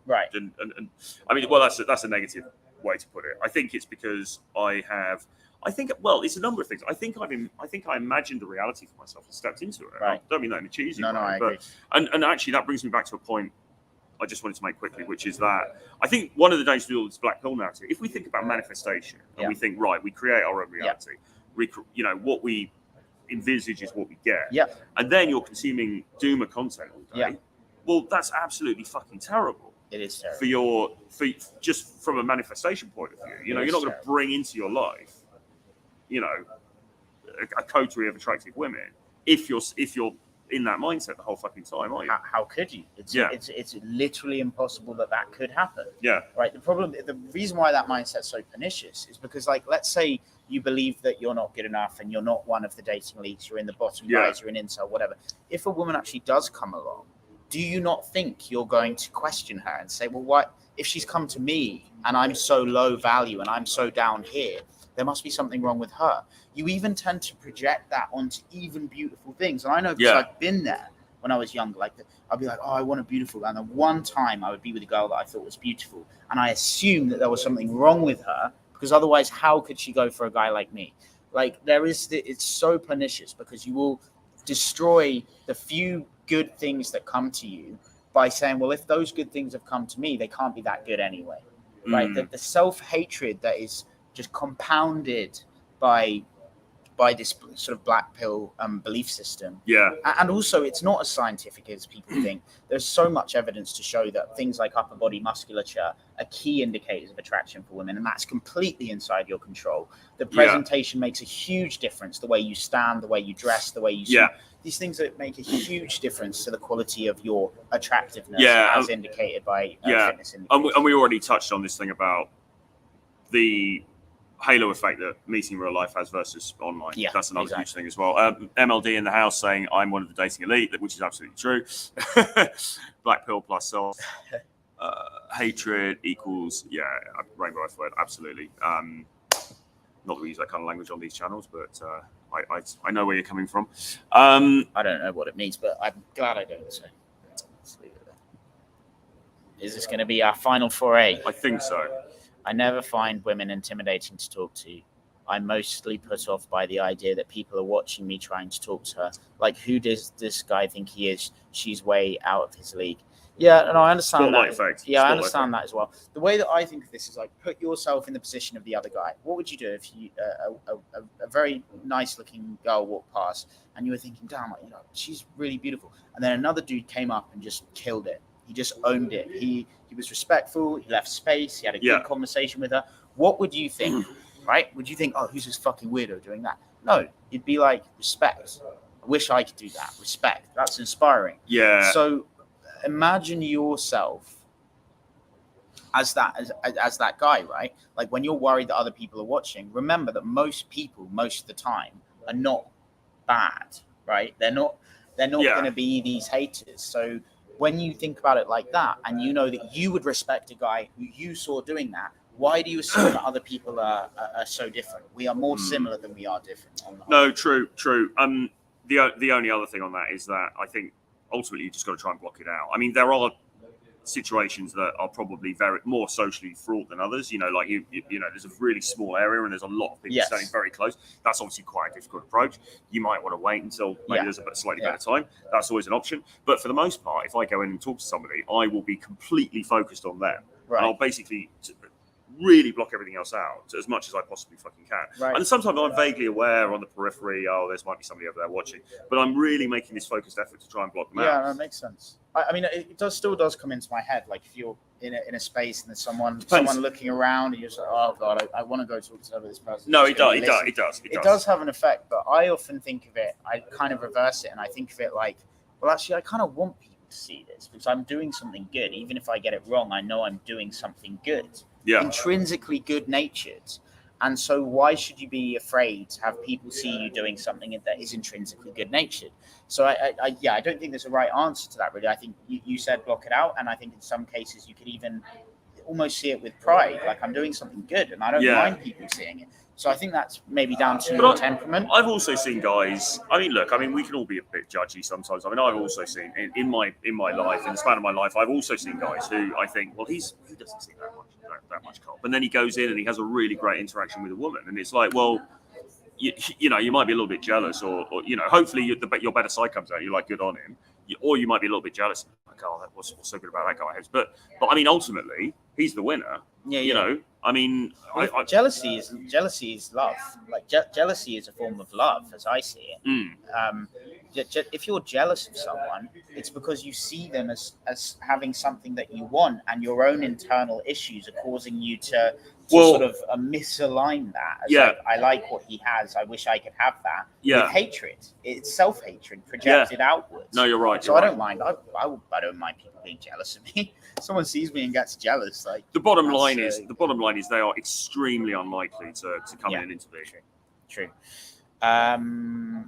right. And I mean, well, that's a negative way to put it. I think it's because it's a number of things. I think I imagined a reality for myself and stepped into it. Right. I don't mean that in a cheesy way. I agree. And actually that brings me back to a point I just wanted to make quickly, which is that I think one of the dangers of all this black pill narrative, if we think about manifestation and we think, right, we create our own reality, what we envisage is what we get, and then you're consuming doomer content all day, well, that's absolutely fucking terrible. It is terrible. For just from a manifestation point of view, you're not going to bring into your life, a coterie of attractive women if you're in that mindset the whole fucking time, aren't you? How could you? It's literally impossible that could happen. Yeah. Right. The reason why that mindset's so pernicious is because, like, let's say you believe that you're not good enough and you're not one of the dating elites, you're in the bottom guys, you're an incel, whatever. If a woman actually does come along, do you not think you're going to question her and say, well, why, if she's come to me and I'm so low value and I'm so down here, there must be something wrong with her. You even tend to project that onto even beautiful things. And I know because I've been there when I was younger. Like, I'd be like, oh, I want a beautiful girl. And then one time I would be with a girl that I thought was beautiful. And I assumed that there was something wrong with her, because otherwise, how could she go for a guy like me? Like, it's so pernicious, because you will destroy the few good things that come to you by saying, well, if those good things have come to me, they can't be that good anyway. Right? The self-hatred that is just compounded by this sort of black pill belief system. Yeah. And also, it's not as scientific as people think. There's so much evidence to show that things like upper body musculature are key indicators of attraction for women, and that's completely inside your control. The presentation makes a huge difference. The way you stand, the way you dress, the way you speak. These things that make a huge difference to the quality of your attractiveness, as indicated by fitness indicators. And we already touched on this thing about the halo effect that meeting in real life has versus online. Yeah, that's another huge thing as well. MLD in the house saying I'm one of the dating elite, which is absolutely true. Black pill plus self hatred equals rainbow F word, absolutely. Not that we use that kind of language on these channels, but I know where you're coming from. I don't know what it means, but I'm glad I don't. So let's leave it there. Is this going to be our final foray? I think so. I never find women intimidating to talk to. I'm mostly put off by the idea that people are watching me trying to talk to her. Like, who does this guy think he is? She's way out of his league. Yeah, and I understand Spotlight that. Effect. Yeah, I understand that as well. The way that I think of this is like, put yourself in the position of the other guy. What would you do if you a very nice-looking girl walked past and you were thinking, damn, like, she's really beautiful, and then another dude came up and just killed it. He just owned it. He was respectful. He left space. He had a good conversation with her. What would you think, right? Would you think, oh, who's this fucking weirdo doing that? No, you'd be like, respect. I wish I could do that. Respect. That's inspiring. Yeah. So imagine yourself as that guy, right? Like, when you're worried that other people are watching, remember that most people, most of the time, are not bad, right? They're not going to be these haters. So when you think about it like that, and you know that you would respect a guy who you saw doing that, why do you assume that other people are so different? We are more similar than we are different. No, true. The only other thing on that is that I think ultimately you just got to try and block it out. I mean, there are situations that are probably very more socially fraught than others. Like you know, there's a really small area and there's a lot of people standing very close. That's obviously quite a difficult approach. You might want to wait until maybe there's a slightly better time. That's always an option. But for the most part, if I go in and talk to somebody, I will be completely focused on them. Right. And I'll basically really block everything else out as much as I possibly fucking can. Right. And sometimes I'm vaguely aware on the periphery, there might be somebody over there watching, but I'm really making this focused effort to try and block them out. Yeah, that makes sense. I mean, it still does come into my head. Like, if you're in a space and there's someone looking around and you're just like, oh God, I want to go talk to this person. No, it does. It does have an effect, but I often think of it, I kind of reverse it, and I think of it like, well, actually, I kind of want people to see this because I'm doing something good. Even if I get it wrong, I know I'm doing something good. Yeah. Intrinsically good-natured. And so why should you be afraid to have people see you doing something that is intrinsically good-natured? So I don't think there's a right answer to that, really. I think you said block it out, and I think in some cases you could even almost see it with pride, like, I'm doing something good and I don't mind people seeing it. So I think that's maybe down to your temperament. I've also seen guys. We can all be a bit judgy sometimes. I've also seen in my life, in the span of my life, I've also seen guys who I think, well, he doesn't see that much cop, and then he goes in and he has a really great interaction with a woman, and it's like, well, you might be a little bit jealous, or hopefully your better side comes out. You're like, good on him, or you might be a little bit jealous. Like, oh, what's so good about that guy? But I mean, ultimately, he's the winner. Yeah. I mean, jealousy is love. Like, jealousy is a form of love, as I see it. If you're jealous of someone, it's because you see them as having something that you want, and your own internal issues are causing you to to sort of misalign that. As like, I like what he has. I wish I could have that. With hatred. It's self-hatred projected outwards. No, you're right. So I don't mind. I don't mind people being jealous of me. Someone sees me and gets jealous. Like the bottom line is they are extremely unlikely to come in and intervene. True.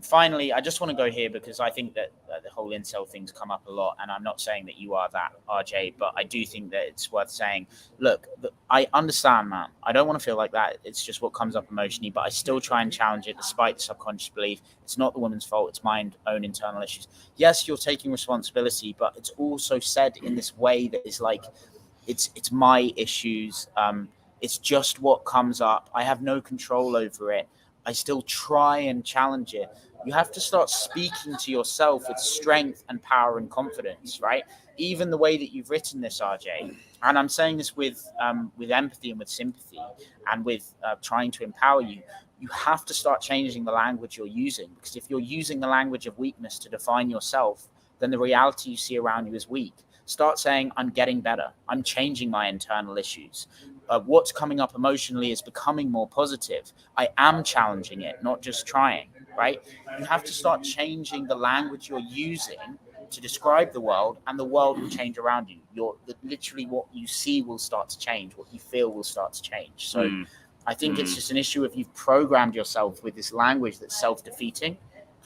Finally, I just want to go here because I think that the whole incel thing's come up a lot, and I'm not saying that you are that, RJ, but I do think that it's worth saying, look, I understand, man. I don't want to feel like that. It's just what comes up emotionally, but I still try and challenge it despite the subconscious belief. It's not the woman's fault. It's my own internal issues. Yes, you're taking responsibility, but it's also said in this way that is like, it's my issues. It's just what comes up. I have no control over it. I still try and challenge it. You have to start speaking to yourself with strength and power and confidence, right? Even the way that you've written this, RJ, and I'm saying this with empathy and with sympathy and with trying to empower you, you have to start changing the language you're using, because if you're using the language of weakness to define yourself, then the reality you see around you is weak. Start saying, I'm getting better. I'm changing my internal issues. What's coming up emotionally is becoming more positive. I am challenging it, not just trying, right? You have to start changing the language you're using to describe the world, and the world will change around you. Literally what you see will start to change. What you feel will start to change. So I think it's just an issue of you've programmed yourself with this language that's self-defeating.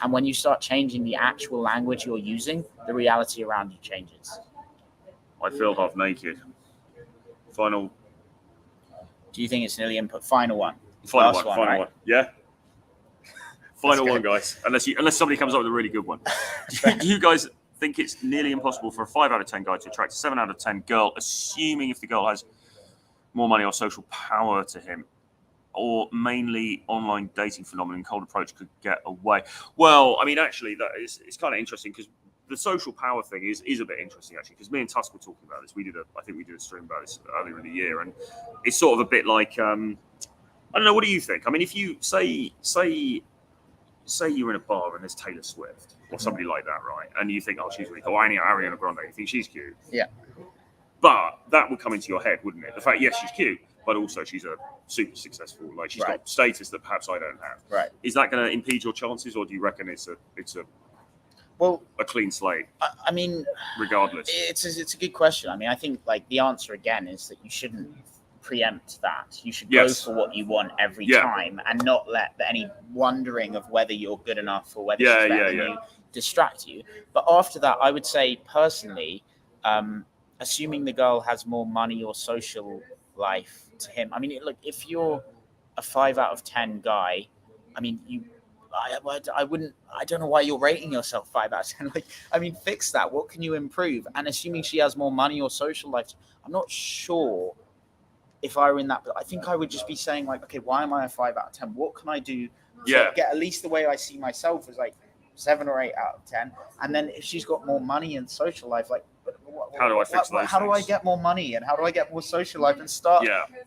And when you start changing the actual language you're using, the reality around you changes. I feel half naked. Final. Do you think it's nearly input? Final one. Final one. Yeah. Final one, guys. Unless somebody comes up with a really good one. Do you guys think it's nearly impossible for a 5 out of 10 guy to attract a 7 out of 10 girl, assuming if the girl has more money or social power to him, or mainly online dating phenomenon, cold approach could get away? Well, I mean, actually, it's kind of interesting because the social power thing is a bit interesting, actually, because me and Tusk were talking about this. I think we did a stream about this earlier in the year, and it's sort of a bit like, I don't know, what do you think? I mean, if you say you're in a bar and there's Taylor Swift or somebody like that, right? And you think, oh, she's really cool. Ariana Grande, you think she's cute. Yeah. But that would come into your head, wouldn't it? The fact, yes, she's cute, but also she's a super successful, like she's got status that perhaps I don't have. Right. Is that going to impede your chances, or do you reckon it's a clean slate? I mean, regardless, it's a good question. I mean, I think like the answer again is that you shouldn't preempt that. You should go for what you want every time, and not let any wondering of whether you're good enough or whether she's better than you distract you. But after that, I would say personally, assuming the girl has more money or social life to him. I mean, look, if you're a 5 out of 10 guy, I mean, I wouldn't. I don't know why you're rating yourself 5 out of 10. Like, I mean, fix that. What can you improve? And assuming she has more money or social life, I'm not sure if I were in that. But I think I would just be saying like, okay, why am I a 5 out of 10? What can I do to get at least the way I see myself as like 7 or 8 out of 10? And then if she's got more money and social life, like, how do I fix those? How do I get more money and how do I get more social life and start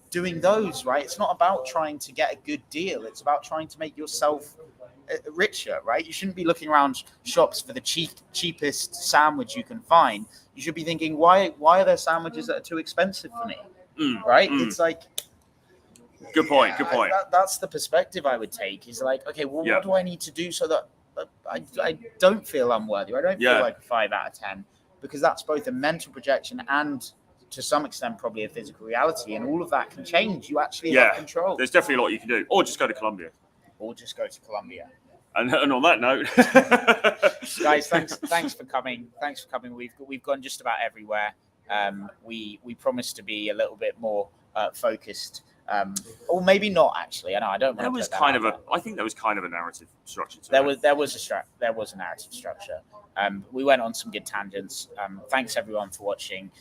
doing those? Right? It's not about trying to get a good deal. It's about trying to make yourself richer, right? You shouldn't be looking around shops for the cheapest sandwich you can find. You should be thinking, why are there sandwiches that are too expensive for me? Right? It's like, good point. That's the perspective I would take. Is like, okay, well, what do I need to do so that I don't feel unworthy? I don't feel like a 5 out of 10, because that's both a mental projection and to some extent probably a physical reality, and all of that can change. You actually have control. There's definitely a lot you can do, or just go to Colombia. And on that note, guys, thanks for coming. We've gone just about everywhere. We promise to be a little bit more focused, or maybe not. Actually, I don't. There was kind of I think there was kind of a narrative structure to it. There was a narrative structure. We went on some good tangents. Thanks everyone for watching.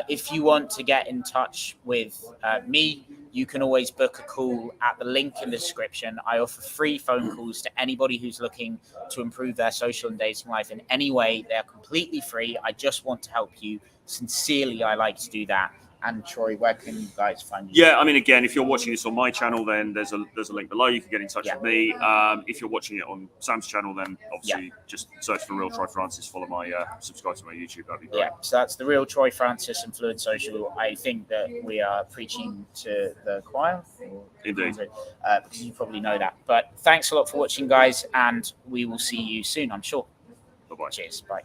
If you want to get in touch with me, you can always book a call at the link in the description. I offer free phone calls to anybody who's looking to improve their social and dating life in any way. They're completely free. I just want to help you. Sincerely, I like to do that. And Troy, where can you guys find you? Yeah, I mean, again, if you're watching this on my channel, then there's a link below. You can get in touch with me. If you're watching it on Sam's channel, then obviously just search for Real Troy Francis. Follow my subscribe to my YouTube. That'd be great. Yeah, so that's the Real Troy Francis and Fluid Social. I think that we are preaching to the choir. Indeed. Because you probably know that. But thanks a lot for watching, guys, and we will see you soon, I'm sure. Bye-bye. Cheers. Bye.